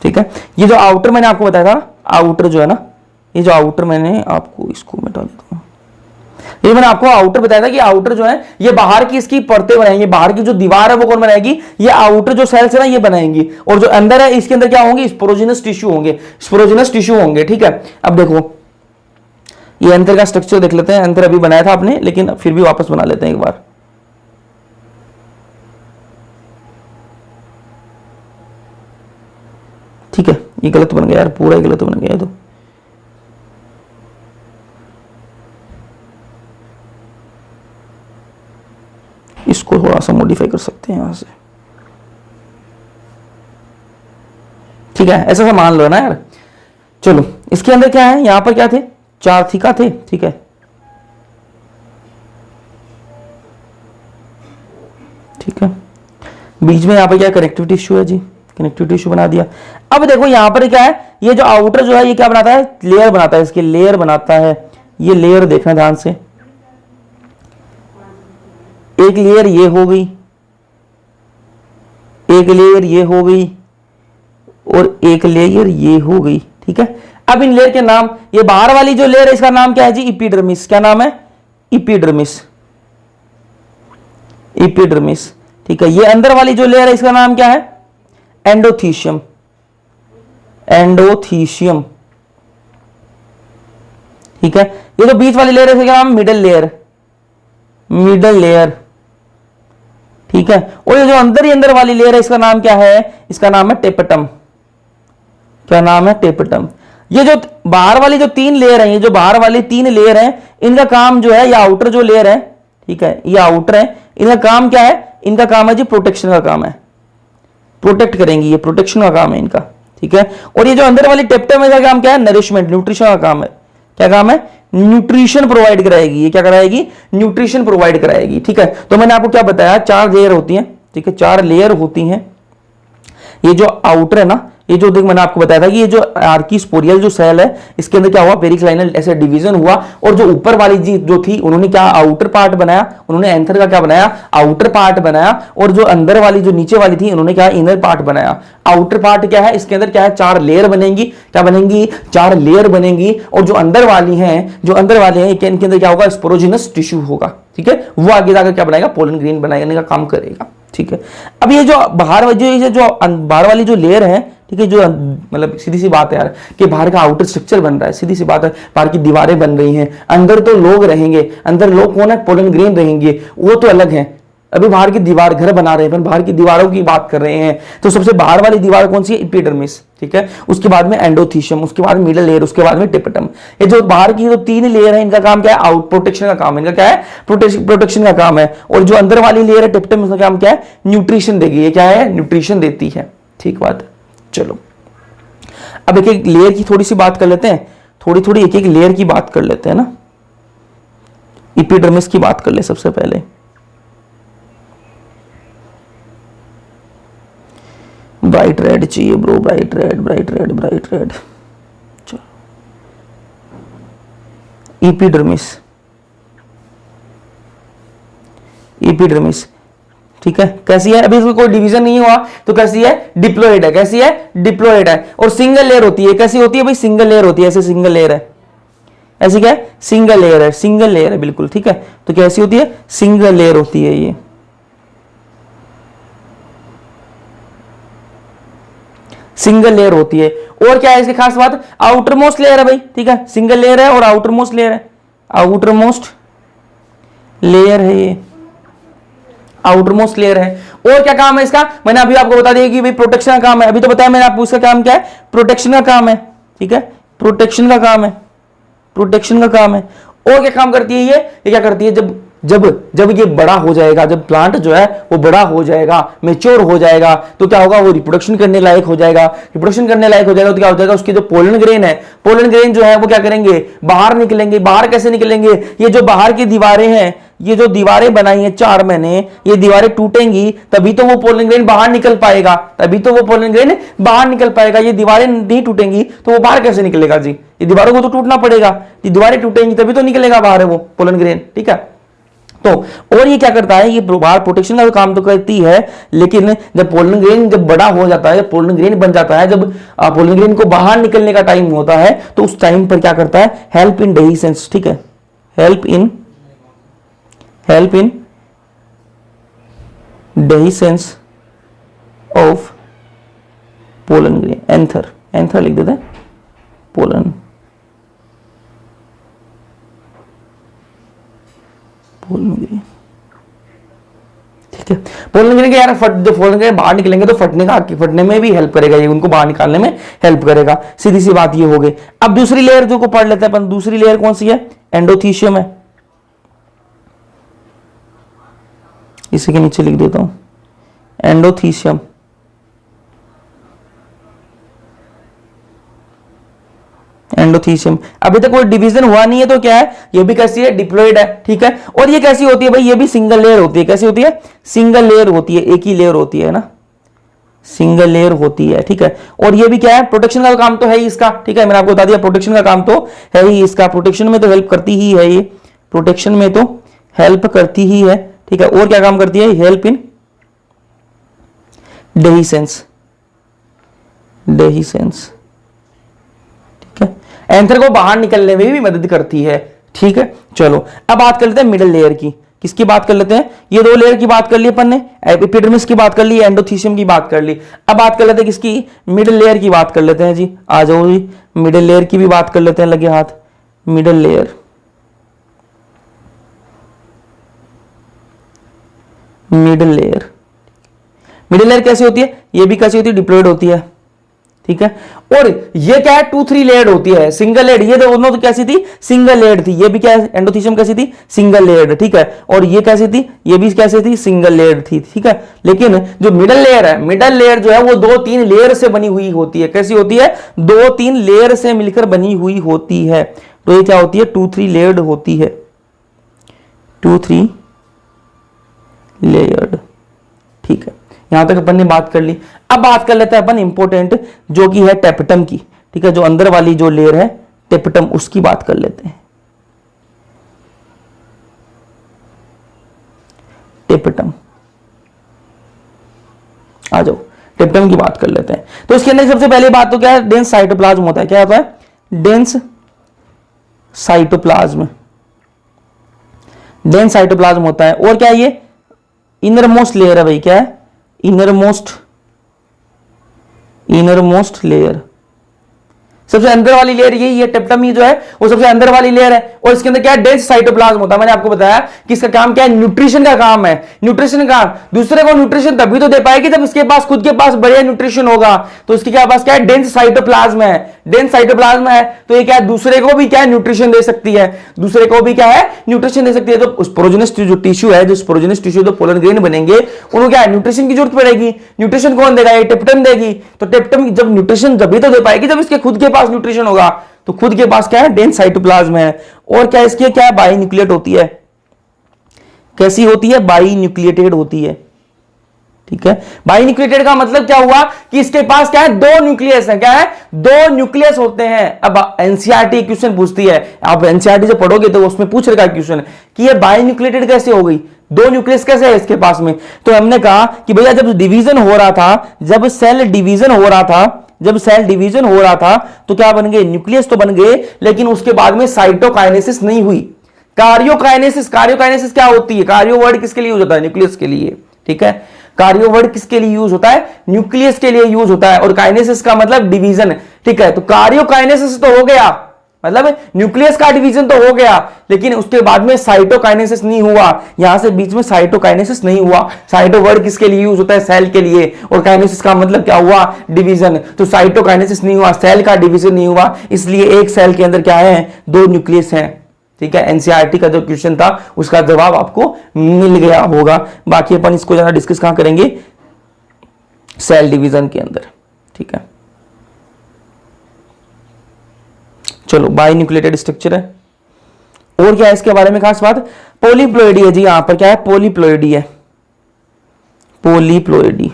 ठीक है। ये जो आउटर मैंने आपको बताया था, आउटर जो है ना, ये जो आउटर मैंने आपको, इसको मिटा देता हूं। ये मैंने आपको आउटर बताया था कि आउटर जो है ये बाहर की इसकी परतें बनाएंगे, बाहर की जो दीवार है वो कौन बनाएगी, ये आउटर जो सेल्स है ना ये बनाएंगी। और जो अंदर है इसके अंदर क्या होंगे, स्पोरोजिनस टिश्यू होंगे, स्पोरोजिनस टिश्यू होंगे, ठीक है। अब देखो ये एंथर का स्ट्रक्चर देख लेते हैं। एंथर अभी बनाया था आपने, लेकिन फिर भी वापस बना लेते हैं एक बार। ठीक है, ये गलत बन गया यार, पूरा ही गलत बन गया तो। इसको थोड़ा सा मॉडिफाई कर सकते हैं यहां से, ठीक है, ऐसा सा मान लो ना यार। चलो इसके अंदर क्या है, यहां पर क्या थे, 4 थीका थे, ठीक है, ठीक है। बीच में यहां पर क्या कनेक्टिव टिश्यू है जी, कनेक्टिव टिश्यू बना दिया। अब देखो यहां पर क्या है, ये जो आउटर जो है ये क्या बनाता है, लेयर बनाता है, इसकी लेयर बनाता है। ये लेयर देखना ध्यान से, एक लेयर ये हो गई, एक लेयर ये हो गई, और एक लेयर ये हो गई, ठीक है। अब इन लेयर के नाम, ये बाहर वाली जो लेयर है इसका नाम क्या है जी, इपिडर्मिस। क्या नाम है, इपिडर्मिस, इपिडर्मिस, ठीक है। ये अंदर वाली जो लेयर है इसका नाम क्या है, एंडोथीशियम, एंडोथीशियम, ठीक है। ये जो बीच वाली लेयर है इसका नाम मिडल लेयर, मिडल लेयर, ठीक है। और ये जो अंदर ही अंदर वाली लेयर है इसका नाम क्या है, इसका नाम है टेपेटम। क्या नाम है, टेपेटम। ये जो बाहर वाली जो 3 लेयर है, ये जो बाहर वाली 3 लेयर है, इनका काम जो है, ये आउटर जो लेयर है, ठीक है, ये आउटर है, इनका काम क्या है, इनका काम है जी प्रोटेक्शन का काम है, प्रोटेक्ट करेंगी, ये प्रोटेक्शन का काम है इनका, ठीक है। और ये जो अंदर वाली टेपेटम है, काम क्या है, नरिशमेंट, न्यूट्रिशन का काम है। क्या काम है, न्यूट्रिशन प्रोवाइड कराएगी। ये क्या कराएगी, न्यूट्रिशन प्रोवाइड कराएगी, ठीक है। तो मैंने आपको क्या बताया, 4 लेयर होती हैं, ठीक है, 4 लेयर होती हैं। ये जो आउटर है ना, ये जो देख मैंने आपको बताया था कि ये जो आर्कीस्पोरियल जो सेल है, इसके अंदर क्या हुआ, पेरिक्लाइनल ऐसे डिवीजन हुआ, और जो ऊपर वाली जी जो थी उन्होंने क्या आउटर पार्ट बनाया, उन्होंने एंथर का क्या बनाया, आउटर पार्ट बनाया, और जो अंदर वाली जो नीचे वाली थी उन्होंने क्या इनर पार्ट बनाया। आउटर पार्ट क्या है, इसके अंदर क्या है, 4 लेयर बनेंगी। क्या बनेंगी, 4 लेयर बनेंगी। और जो अंदर वाली हैं, जो अंदर वाले हैं, इनके अंदर क्या होगा, स्पोरोजिनस टिश्यू होगा, ठीक है। वो आगे जाकर क्या बनाएगा, पोलन ग्रेन बनाने का काम करेगा, ठीक है। अब ये जो बाहर बाहर वाली जो लेयर है, ठीक है, जो मतलब सीधी सी बात है यार कि बाहर का आउटर स्ट्रक्चर बन रहा है, सीधी सी बात है, बाहर की दीवारें बन रही हैं, अंदर तो लोग रहेंगे, अंदर लोग कौन है, पोलन ग्रेन रहेंगे, वो तो अलग है। अभी बाहर की दीवार, घर बना रहे हैं, बाहर की दीवारों की बात कर रहे हैं, तो सबसे बाहर वाली दीवार कौन सी है, एपिडर्मिस, ठीक है। उसके बाद में एंडोथीशियम, उसके बाद मिडल लेयर, उसके बाद में टेपेटम। ये जो बाहर की जो 3 लेयर है, इनका काम क्या है, आउट प्रोटेक्शन का काम है, इनका क्या है, प्रोटेक्शन का काम है। और जो अंदर वाली लेयर है टेपेटम, उसका काम क्या है, न्यूट्रिशन देगी। ये क्या है, न्यूट्रिशन देती है, ठीक बात। चलो अब एक एक लेयर की थोड़ी सी बात कर लेते हैं, थोड़ी थोड़ी एक एक लेयर की बात कर लेते हैं ना। एपिडर्मिस की बात कर ले सबसे पहले। ब्राइट रेड चाहिए bro, bright red, bright red, bright red. चलो एपिडर्मिस, एपिडर्मिस, ठीक है। कैसी है, अभी इसमें कोई डिवीजन नहीं हुआ तो कैसी है, डिप्लॉइड है। कैसी है, डिप्लॉइड है। और सिंगल लेयर होती है। कैसी होती है भाई, सिंगल लेयर होती है, ऐसे सिंगल लेयर है, ऐसी क्या है, सिंगल लेयर है, सिंगल लेयर है, बिल्कुल ठीक है। तो कैसी होती है, सिंगल लेयर होती है ये, सिंगल लेयर होती है। और क्या है इसकी खास बात, आउटर मोस्ट लेयर है भाई, ठीक है, सिंगल लेयर है और आउटर मोस्ट लेयर है, आउटर मोस्ट लेयर है ये, आउटर मोस्ट लेयर है। और क्या काम है इसका, मैंने अभी आपको बता दिया कि भाई प्रोटेक्शन का काम है, अभी तो बताया मैंने आपको, इसका काम क्या है, प्रोटेक्शन का काम है, ठीक है, प्रोटेक्शन का काम है, प्रोटेक्शन का काम है। और क्या काम करती है ये क्या करती है, जब जब जब ये बड़ा हो जाएगा, जब प्लांट जो है वो बड़ा हो जाएगा, मेच्योर हो जाएगा, तो क्या होगा, वो रिप्रोडक्शन करने लायक हो जाएगा, रिप्रोडक्शन करने लायक हो जाएगा तो क्या हो जाएगा, उसके जो पोलन ग्रेन है, पोलन ग्रेन जो है वो क्या करेंगे, बाहर निकलेंगे। बाहर कैसे निकलेंगे, ये जो बाहर की दीवारें हैं, ये जो दीवारें बनाई हैं 4 मैंने, ये दीवारें टूटेंगी तभी तो वो पोलन ग्रेन बाहर निकल पाएगा, तभी तो वो पोलन ग्रेन बाहर निकल पाएगा। ये दीवारें नहीं टूटेंगी तो वो बाहर कैसे निकलेगा जी, ये दीवारों को तो टूटना पड़ेगा, ये दीवारें टूटेंगी तभी तो निकलेगा बाहर है वो पोलन ग्रेन, ठीक है। तो और ये क्या करता है, ये बाहर प्रोटेक्शन का काम तो करती है, लेकिन जब पोलन ग्रेन जब बड़ा हो जाता है, जब पोलन ग्रेन बन जाता है, जब पोलन ग्रेन को बाहर निकलने का टाइम होता है, तो उस टाइम पर क्या करता है, हेल्प इन डेहिसेंस, ठीक है, help in dehiscence of pollen grain, anther लिख देते हैं, पोलन ग्रेन, ठीक है। पोलन ग्रेन के यार जो पोलन ग्रेन बाहर निकलेंगे तो फटने में भी हेल्प करेगा, ये उनको बाहर निकालने में हेल्प करेगा, सीधी सी बात ये हो गई। अब दूसरी लेयर जो को पढ़ लेते हैं अपन, दूसरी लेयर कौन सी है, एंडोथीशियम है, इसी के नीचे लिख देता हूं एंडोथीशियम। एंडोथीशियम, अभी तक कोई डिवीजन हुआ नहीं है तो क्या है, ये भी कैसी है, डिप्लॉयड है, ठीक है। और ये कैसी होती है भाई, ये भी सिंगल लेयर होती है, कैसी होती है, सिंगल लेयर होती है, एक ही लेयर होती है ना, सिंगल लेयर होती है, ठीक है। और ये भी क्या है, प्रोटेक्शन का काम तो है ही इसका, ठीक है, मैंने आपको बता दिया प्रोटेक्शन का काम तो है ही इसका, प्रोटेक्शन में तो हेल्प करती ही है, ये प्रोटेक्शन में तो हेल्प करती ही है, ठीक है। और क्या काम करती है, हेल्प इन डेहिसेंस, एंथर को बाहर निकलने में भी मदद करती है, ठीक है। चलो अब बात कर लेते हैं मिडिल लेयर की, किसकी बात कर लेते हैं, ये 2 लेयर की बात कर ली अपन ने, एपिडर्मिस की बात कर ली, एंडोथीशियम की बात कर ली। अब बात कर लेते हैं किसकी, मिडिल लेयर की बात कर लेते हैं जी, आ जाओ जी, मिडिल लेयर की भी बात कर लेते हैं, लगे हाथ, मिडिल लेयर, मिडिल लेयर कैसी होती है, ये भी कैसी होती है, डिप्लॉयड होती है, ठीक है। और ये क्या है, 2-3 लेयर्ड होती है, सिंगल लेयर्ड, ये दोनों तो कैसी थी, सिंगल लेयर्ड थी, ये भी क्या है, एंडोथीशियम कैसी थी, सिंगल लेयर्ड, ठीक है। और ये कैसी थी, ये भी कैसी थी, सिंगल लेयर्ड थी, ठीक है। लेकिन जो मिडिल लेयर है, मिडिल लेयर जो है वो 2-3 लेयर से बनी हुई होती है, कैसी होती है, 2-3 लेयर से मिलकर बनी हुई होती है, तो ये क्या होती है, 2-3 लेयर्ड होती है, 2-3 लेयर्ड, ठीक है। यहां तक अपन ने बात कर ली। अब बात कर लेते हैं अपन इंपॉर्टेंट जो कि है टेपटम की, ठीक है, जो अंदर वाली जो लेयर है टेपटम, उसकी बात कर लेते हैं। टेपटम, आ जाओ, टेपटम की बात कर लेते हैं। तो इसके अंदर सबसे पहली बात तो क्या है, डेंस साइटोप्लाज्म होता है, क्या होता है, डेंस साइटोप्लाज्म, डेंस साइटोप्लाज्म होता है। और क्या है, ये इनरमोस्ट लेयर है भाई, क्या है, इनरमोस्ट लेयर, सबसे अंदर वाली लेयर यही है, टेपटम ही जो है वो सबसे अंदर वाली लेयर है। और इसके अंदर क्या है, डेंस साइटोप्लाज्म होता है। मैंने आपको बताया कि इसका काम क्या है, न्यूट्रिशन का काम है, न्यूट्रिशन का, दूसरे को न्यूट्रिशन तभी तो दे पाएगी जब इसके पास खुद के पास बढ़िया न्यूट्रिशन होगा। तो इसके क्या पास क्या है, डेंस साइटोप्लाज्म है, डेंस साइटोप्लाज्म है, तो ये क्या है, दूसरे को भी क्या है, न्यूट्रिशन दे सकती है, दूसरे को भी क्या है, न्यूट्रिशन दे सकती है। तो उस स्पोरोजेनस जो टिश्यू है, जो स्पोरोजेनस टिश्यू जो पोलन ग्रेन बनेंगे, उनको क्या है, न्यूट्रिशन की जरूरत पड़ेगी। न्यूट्रिशन कौन देगा, ये टेपटम देगी। तो टेपटम जब न्यूट्रिशन जब तो दे पाएगी जब इसके खुद के पास न्यूट्रिशन होगा। तो खुद के पास क्या है, डेंस साइटोप्लाज्म है। और क्या इसकी क्या है, बाई न्यूक्लिएट होती है, कैसी होती है, बाई न्यूक्लिएटेड होती है, ठीक है। बाई न्यूक्लिएटेड का मतलब क्या हुआ कि इसके पास क्या है, 2 न्यूक्लियस है, क्या है, 2 न्यूक्लियस होते हैं। अब एनसीईआरटी क्वेश्चन पूछती है, आप एनसीईआरटी से पढ़ोगे तो उसमें पूछ रखा क्वेश्चन कि ये बाई न्यूक्लिएटेड कैसे हो गई, 2 न्यूक्लियस कैसे है इसके पास में। तो हमने कहा कि भैया जब डिवीजन हो रहा था, जब सेल डिवीजन हो रहा था, जब सेल डिवीजन हो रहा था तो क्या बन गए, न्यूक्लियस तो बन गए, लेकिन उसके बाद में साइटोकाइनेसिस नहीं हुई, कार्योकाइनेसिस। कार्योकाइनेसिस क्या होती है, कार्यो वर्ड किसके लिए यूज होता है, न्यूक्लियस के लिए, ठीक है। कार्यो वर्ड किसके लिए यूज होता है, न्यूक्लियस के लिए यूज होता है। और काइनेसिस का मतलब डिवीजन, ठीक है। तो कार्योकाइनेसिस तो हो गया, मतलब न्यूक्लियस का डिवीजन तो हो गया, लेकिन उसके बाद में साइटोकाइनेसिस नहीं हुआ, यहां से बीच में साइटोकाइनेसिस नहीं हुआ। साइटो वर्ड किसके लिए यूज होता है? सेल के लिए, और काइनेसिस का मतलब क्या हुआ? डिवीजन। तो साइटोकाइनेसिस नहीं हुआ, सेल का डिवीजन नहीं हुआ, इसलिए एक सेल के अंदर क्या है? 2 न्यूक्लियस हैं। ठीक है, एनसीईआरटी का जो क्वेश्चन था उसका जवाब आपको मिल गया होगा। बाकी अपन इसको ज्यादा डिस्कस कहां करेंगे? सेल डिवीजन के अंदर। ठीक है, चलो, बाई न्यूक्लिएटेड स्ट्रक्चर है। और क्या है इसके बारे में खास बात? पॉलीप्लोइडी है जी, यहां पर क्या है? पॉलीप्लोइडी है, पॉलीप्लोइडी।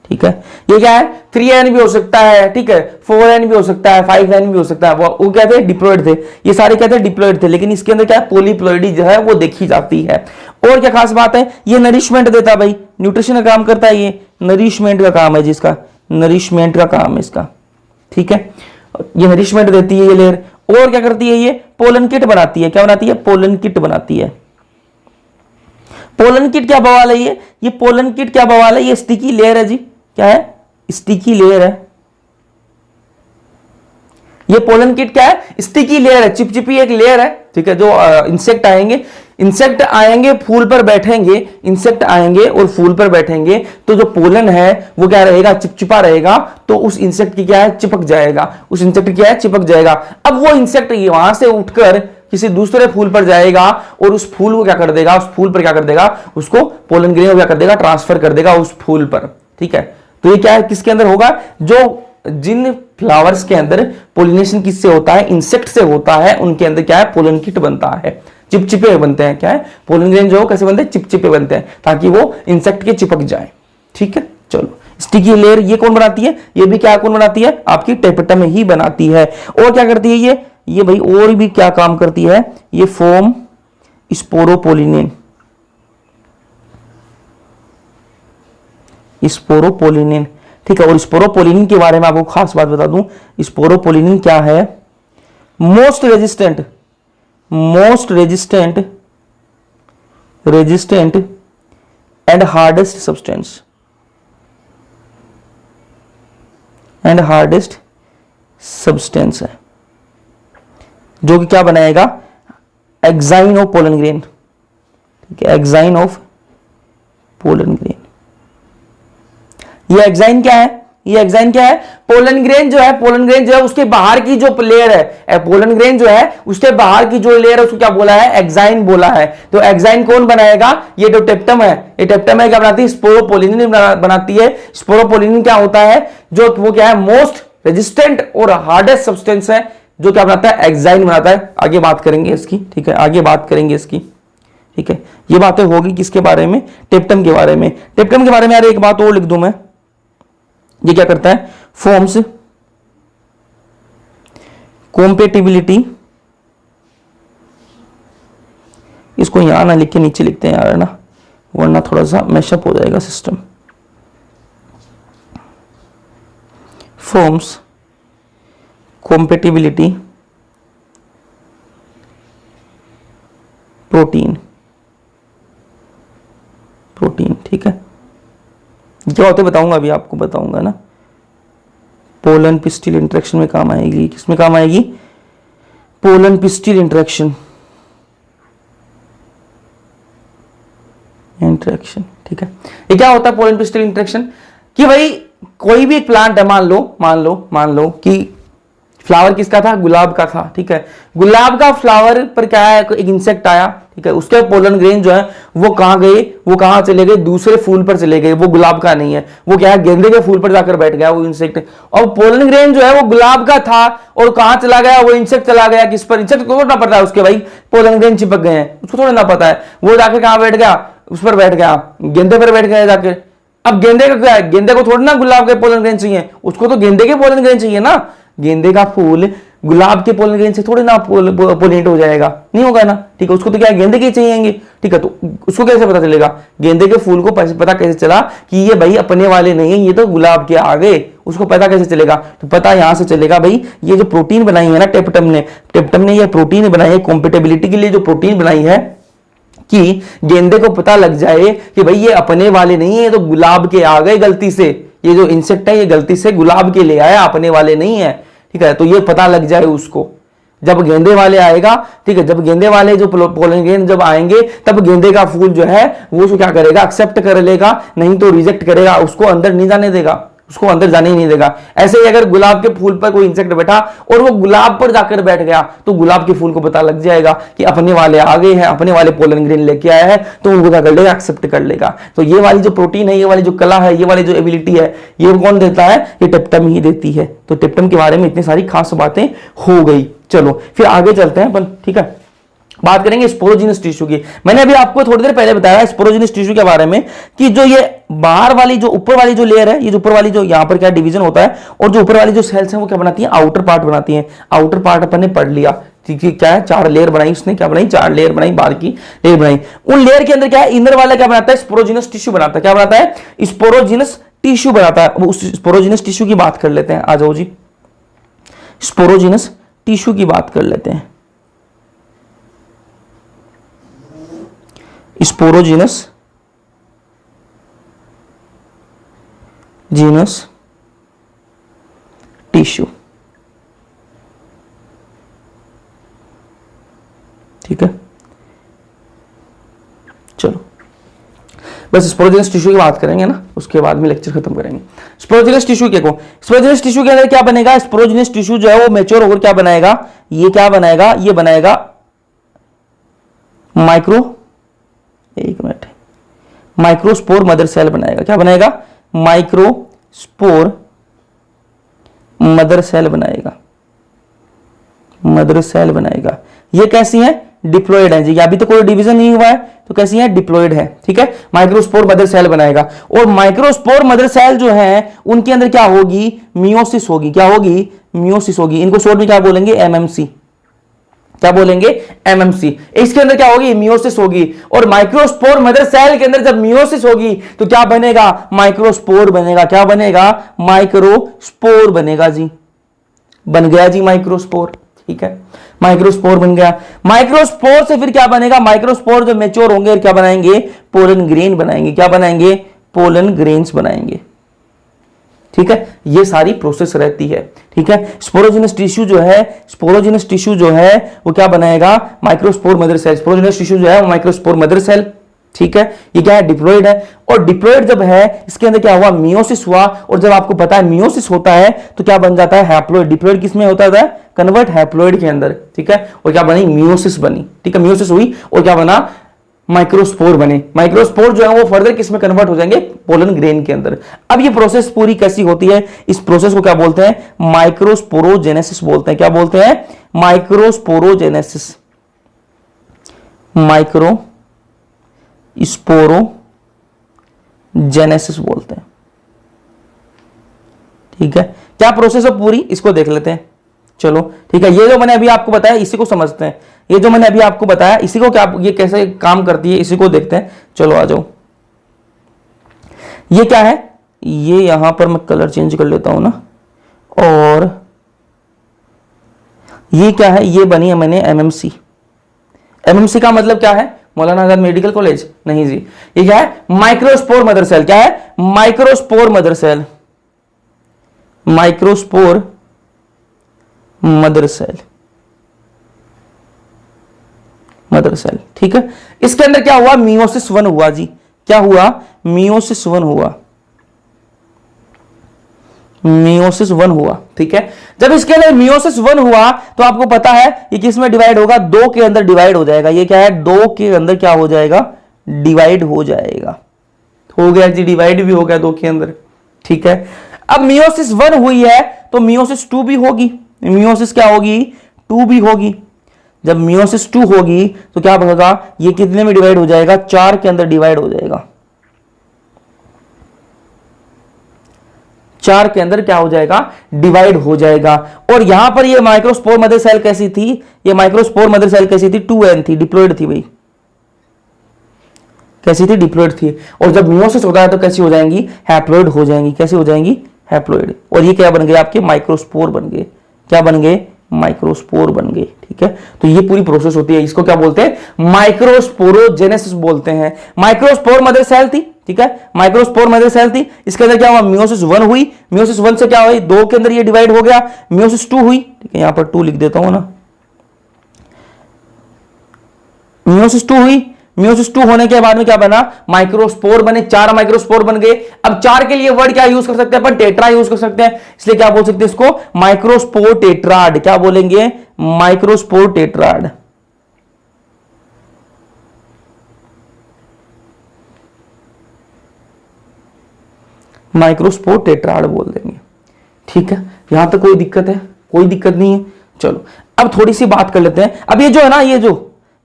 ठीक है, ये क्या है? 3n भी हो सकता है, ठीक है, 4n भी हो सकता है, 5n भी हो सकता है। वो क्या थे? डिप्लॉइड थे, ये सारे क्या थे? डिप्लॉइड थे, लेकिन इसके अंदर क्या है? पॉलीप्लोइडी जो है वो देखी जाती है। और क्या खास बात है? ये नरिशमेंट देता है भाई, न्यूट्रिशन का काम करता है, ये नरिशमेंट का काम है जिसका, नरिशमेंट का काम है इसका। ठीक है, ये नरिशमेंट देती है ये लेयर। और क्या करती है? ये पोलन किट बनाती है। क्या बनाती है? पोलन किट बनाती है। पोलन किट क्या बवाल है? ये पोलन किट क्या बवाल है? ये स्टिकी लेयर है जी। क्या है? स्टिकी लेयर है। ये पोलन किट क्या है? स्टिकी लेयर है, चिपचिपी एक लेयर है। ठीक है, जो इंसेक्ट आएंगे फूल पर बैठेंगे, इंसेक्ट आएंगे और फूल पर बैठेंगे, तो जो पोलन है वो क्या रहेगा? चिपचिपा रहेगा, तो उस इंसेक्ट की क्या है? चिपक जाएगा, उस इंसेक्ट क्या है? चिपक जाएगा। अब वो इंसेक्ट वहां से उठकर किसी दूसरे फूल पर जाएगा और उस फूल को क्या कर देगा? उस फूल पर क्या कर देगा? उसको पोलन ग्रेन क्या कर देगा? ट्रांसफर कर देगा उस फूल पर। ठीक है, तो ये क्या है? किसके अंदर होगा? जो जिन फ्लावर्स के अंदर पोलिनेशन किससे होता है? इंसेक्ट से होता है, उनके अंदर क्या है? पोलन किट बनता है, चिपचिपे बनते हैं। क्या है? पोलन ग्रेन जो कैसे बनते हैं? चिपचिपे बनते हैं, ताकि वो इंसेक्ट के चिपक जाए। ठीक है, चलो, स्टिकी लेयर ये कौन बनाती है? ये भी क्या कौन बनाती है? आपकी टेपेटम ही बनाती है। और क्या करती है ये भाई और भी क्या काम करती है? ये फॉर्म स्पोरोपोलिनेन, स्पोरोपोलिनेन। ठीक है, और स्पोरोपोलिनेन के बारे में आपको खास बात बता दूं, स्पोरोपोलिनेन क्या है? Most resistant and hardest substance है, जो कि क्या बनाएगा? Exine of pollen grain. ठीक है, एक्साइन ऑफ पोलन ग्रेन। ये एक्साइन क्या है? पोलन ग्रेन जो है उसके बाहर की जो लेयर है, पोलन ग्रेन जो है उसके बाहर की जो लेयर है उसको क्या बोला है? एक्साइन बोला है। तो एक्साइन कौन बनाएगा? ये जो टेप्टम है, क्या बनाती है? स्पोरोपोलिनिन बनाती है। स्पोरोपोलिनिन क्या होता है? जो वो क्या है? मोस्ट रेजिस्टेंट और हार्डेस्ट सब्सटेंस है, जो क्या बनाता है? एक्साइन बनाता है। आगे बात करेंगे इसकी। ठीक है, आगे बात करेंगे इसकी। ठीक है, ये बातें होगी किसके बारे में? टेप्टम के बारे में। टेप्टम के बारे में यार एक बात और लिख दूं मैं, ये क्या करता है? फॉर्म्स कॉम्पेटिबिलिटी, इसको यहां ना लिख के नीचे लिखते हैं यार, है ना, वरना थोड़ा सा मैशअप हो जाएगा सिस्टम। Forms compatibility protein. ठीक है, क्या होते बताऊंगा, अभी आपको बताऊंगा ना। पोलन पिस्टिल इंटरेक्शन में काम आएगी। किसमें काम आएगी? Pollen pistil interaction. ठीक है, ये क्या होता है पोलन पिस्टिल इंटरेक्शन? कि भाई कोई भी एक प्लांट है, मान लो कि फ्लावर किसका था? गुलाब का था। ठीक है, गुलाब का फ्लावर पर क्या है? एक इंसेक्ट आया। ठीक है, उसके पोलन ग्रेन जो है वो कहां गए? वो कहां चले गए? दूसरे फूल पर चले गए। वो गुलाब का नहीं है, वो क्या है? गेंदे के फूल पर जाकर बैठ गया वो इंसेक्ट। और पोलन ग्रेन जो है वो गुलाब का था और कहां चला गया? वो इंसेक्ट चला गया। किस पर? इंसेक्ट को थोड़ा पता है उसके भाई पोलन ग्रेन चिपक गए हैं, उसको थोड़ा ना पता है। वो जाकर कहां बैठ गया? उस पर बैठ गया, गेंदे पर बैठ गया जाकर। अब गेंदे का क्या है? गेंदे को थोड़ा ना गुलाब के पोलन ग्रेन चाहिए, उसको तो गेंदे के पोलन ग्रेन चाहिए ना। गेंदे का फूल गुलाब के पोलन ग्रेन से थोड़ी ना पोलिनेट हो जाएगा, नहीं होगा ना। ठीक है, उसको तो क्या गेंदे के चाहिए। ठीक है, तो उसको कैसे पता चलेगा? गेंदे के फूल को पता कैसे चला कि ये भाई अपने वाले नहीं है, ये तो गुलाब के आ गए? उसको पता कैसे चलेगा? तो पता यहां से चलेगा भाई, ये जो प्रोटीन बनाई है ना टेप्टम ने ये प्रोटीन बनाई है, कॉम्पेटेबिलिटी के लिए जो प्रोटीन बनाई है, कि गेंदे को पता लग जाए कि भाई ये अपने वाले नहीं है, तो गुलाब के आ गए गलती से। ये जो इंसेक्ट है ये गलती से गुलाब के ले आया, अपने वाले नहीं है। ठीक है, तो ये पता लग जाए उसको। जब गेंदे वाले आएगा, ठीक है, जब गेंदे वाले जो पोलन ग्रेन जब आएंगे तब गेंदे का फूल जो है वो उसको क्या करेगा, एक्सेप्ट कर लेगा, नहीं तो रिजेक्ट करेगा, उसको अंदर नहीं जाने देगा, उसको अंदर जाने ही नहीं देगा। ऐसे ही अगर गुलाब के फूल पर कोई इंसेक्ट बैठा और वो गुलाब पर जाकर बैठ गया तो गुलाब के फूल को पता लग जाएगा कि अपने वाले आ गए हैं, अपने वाले पोलन ग्रेन लेके आया है, तो उनको क्या कर लेगा, एक्सेप्ट कर लेगा। तो ये वाली जो प्रोटीन है, ये वाली जो कला है, ये वाली जो एबिलिटी है, ये कौन देता है, ये टिप्टम ही देती है। तो टिप्टम के बारे में इतनी सारी खास बातें हो गई। चलो फिर आगे चलते हैं अपन, ठीक है, बात करेंगे स्पोरोजिनस टिश्यू की। मैंने अभी आपको थोड़ी देर पहले बताया स्पोरोजिनस टिश्यू के बारे में कि जो ये बाहर वाली जो ऊपर वाली जो लेयर है, ये जो ऊपर वाली जो यहाँ पर क्या डिवीजन होता है, और जो ऊपर वाली जो सेल्स हैं वो क्या बनाती है, आउटर पार्ट बनाती है। आउटर पार्ट अपन ने पढ़ लिया, क्या है, 4 लेयर बनाई उसने, क्या बनाई, 4 लेयर बनाई, बाहर की लेयर बनाई। उन लेयर के अंदर क्या है, इनर वाला क्या बनाता है, स्पोरोजिनस टिश्यू बनाता है। क्या बनाता है, स्पोरोजिनस टिश्यू बनाता है। उस स्पोरोजिनस टिश्यू की बात कर लेते हैं, आ जाओ जी, स्पोरोजिनस टिश्यू की बात कर लेते हैं। स्पोरोजिनस जीनस टिश्यू, ठीक है। चलो बस स्पोरोजिनस टिश्यू की बात करेंगे ना, उसके बाद में लेक्चर खत्म करेंगे। स्पोरोजिनस टिश्यू के को, स्पोरोजिनस टिश्यू के अंदर क्या बनेगा, स्पोरोजिनस टिश्यू जो है वो मैच्योर होकर क्या बनाएगा, ये क्या बनाएगा, ये बनाएगा माइक्रोस्पोर मदर सेल बनाएगा। क्या बनाएगा, माइक्रोस्पोर मदर सेल बनाएगा, मदर सेल बनाएगा। ये कैसी है, डिप्लॉयड है जी, अभी तो कोई डिवीजन नहीं हुआ है, तो कैसी है, डिप्लॉयड है, ठीक है। माइक्रोस्पोर मदर सेल बनाएगा, और माइक्रोस्पोर मदर सेल जो है उनके अंदर क्या होगी, मियोसिस होगी। क्या होगी, मियोसिस होगी। इनको शॉर्ट में क्या बोलेंगे, एमएमसी। क्या बोलेंगे, एमएमसी। इसके अंदर क्या होगी, मियोसिस होगी। और माइक्रोस्पोर मदर सेल के अंदर जब मियोसिस होगी तो क्या बनेगा, माइक्रोस्पोर बनेगा। क्या बनेगा, माइक्रोस्पोर बनेगा जी, बन गया जी माइक्रोस्पोर, ठीक है, माइक्रोस्पोर बन गया। माइक्रोस्पोर से फिर क्या बनेगा, माइक्रोस्पोर जब मैच्योर होंगे क्या बनाएंगे, पोलन ग्रेन बनाएंगे। क्या बनाएंगे, पोलन ग्रेन्स बनाएंगे, ठीक है। ये सारी प्रोसेस रहती है, ठीक है। स्पोरोजिनस टिश्यू जो है, स्पोरोजिनस टिश्यू जो है वो क्या बनाएगा, microspore mother cell. Sporogenous tissue जो है वो माइक्रोस्पोर मदर सेल, ठीक है। ये क्या है, डिप्लॉयड है। और डिप्लॉयड जब है इसके अंदर क्या हुआ, मियोसिस हुआ। और जब आपको पता है मियोसिस होता है तो क्या बन जाता है, हैप्लॉइड। डिप्लॉयड किसमें होता है, कन्वर्ट हैप्लॉइड के अंदर, ठीक है। और क्या बनी, मियोसिस बनी, ठीक है। मियोसिस हुई और क्या बना, माइक्रोस्पोर बने। माइक्रोस्पोर जो है वो फर्दर किस में कन्वर्ट हो जाएंगे, पोलन ग्रेन के अंदर। अब ये प्रोसेस पूरी कैसी होती है, इस प्रोसेस को क्या बोलते हैं, माइक्रोस्पोरोजेनेसिस बोलते हैं। क्या बोलते हैं, माइक्रोस्पोरोजेनेसिस, माइक्रोस्पोरोजेनेसिस बोलते हैं, ठीक है। क्या प्रोसेस है पूरी, इसको देख लेते हैं। चलो ठीक है, ये जो मैंने अभी आपको बताया इसी को समझते हैं। ये जो मैंने अभी आपको बताया इसी को, क्या ये कैसे काम करती है इसी को देखते हैं। चलो आ जाओ, ये क्या है, ये यहां पर मैं कलर चेंज कर लेता हूं ना, और ये क्या है, ये बनी है मैंने एमएमसी। एमएमसी का मतलब क्या है, मौलाना आजाद मेडिकल कॉलेज नहीं जी। ये क्या है, माइक्रोस्पोर मदर सेल। क्या है, microspore mother cell, microspore mother cell, mother cell, ठीक है। इसके अंदर क्या हुआ, मियोसिस 1 हुआ जी। क्या हुआ, मियोसिस 1 हुआ, मियोसिस 1 हुआ, ठीक है। जब इसके अंदर मियोसिस 1 हुआ तो आपको पता है ये किस में डिवाइड होगा, 2 के अंदर डिवाइड हो जाएगा। ये क्या है, 2 के अंदर क्या हो जाएगा, डिवाइड हो जाएगा। हो गया जी, डिवाइड भी हो गया 2 के अंदर, ठीक है। अब मियोसिस 1 हुई है तो मियोसिस 2 भी होगी। मियोसिस क्या होगी, 2 भी होगी। जब मियोसिस 2 होगी तो क्या होगा, ये कितने में डिवाइड हो जाएगा, 4 के अंदर डिवाइड हो जाएगा। 4 के अंदर क्या हो जाएगा, डिवाइड हो जाएगा। और यहां पर ये माइक्रोस्पोर मदर सेल कैसी थी, ये माइक्रोस्पोर मदर सेल कैसी थी, 2n थी, डिप्लॉयड थी भाई। कैसी थी, डिप्लॉयड थी। और जब मियोसिस होता है तो कैसी हो जाएंगी, हैप्लॉयड हो जाएंगी। कैसी हो जाएंगी, हैप्लॉयड। और ये क्या बन गए, आपके माइक्रोस्पोर बन गए। क्या बन गए, माइक्रोस्पोर बन गए, ठीक है। तो ये पूरी प्रोसेस होती है, इसको क्या बोलते हैं, माइक्रोस्पोरोजेनेसिस बोलते हैं। माइक्रोस्पोर मदर सेल थी, ठीक है, माइक्रोस्पोर मदर सेल थी। इसके अंदर क्या हुआ, मियोसिस 1 हुई। मियोसिस 1 से क्या हुई, 2 के अंदर ये डिवाइड हो गया। मियोसिस 2 हुई, ठीक है, यहां पर 2 लिख देता हूं ना, मियोसिस 2 हुई, मियोसिस 2 होने के बाद में क्या बना, माइक्रोस्पोर बने, 4 माइक्रोस्पोर बन गए। अब 4 के लिए वर्ड क्या यूज कर सकते हैं अपन, टेट्रा यूज कर सकते हैं, इसलिए क्या बोल सकते हैं इसको, माइक्रोस्पोर टेट्राड। क्या बोलेंगे, माइक्रोस्पोर टेट्राड। माइक्रोस्पोर टेट्राड बोल देंगे। ठीक है, यहां तक कोई दिक्कत है, कोई दिक्कत नहीं है। चलो अब थोड़ी सी बात कर लेते हैं। अब ये जो है ना,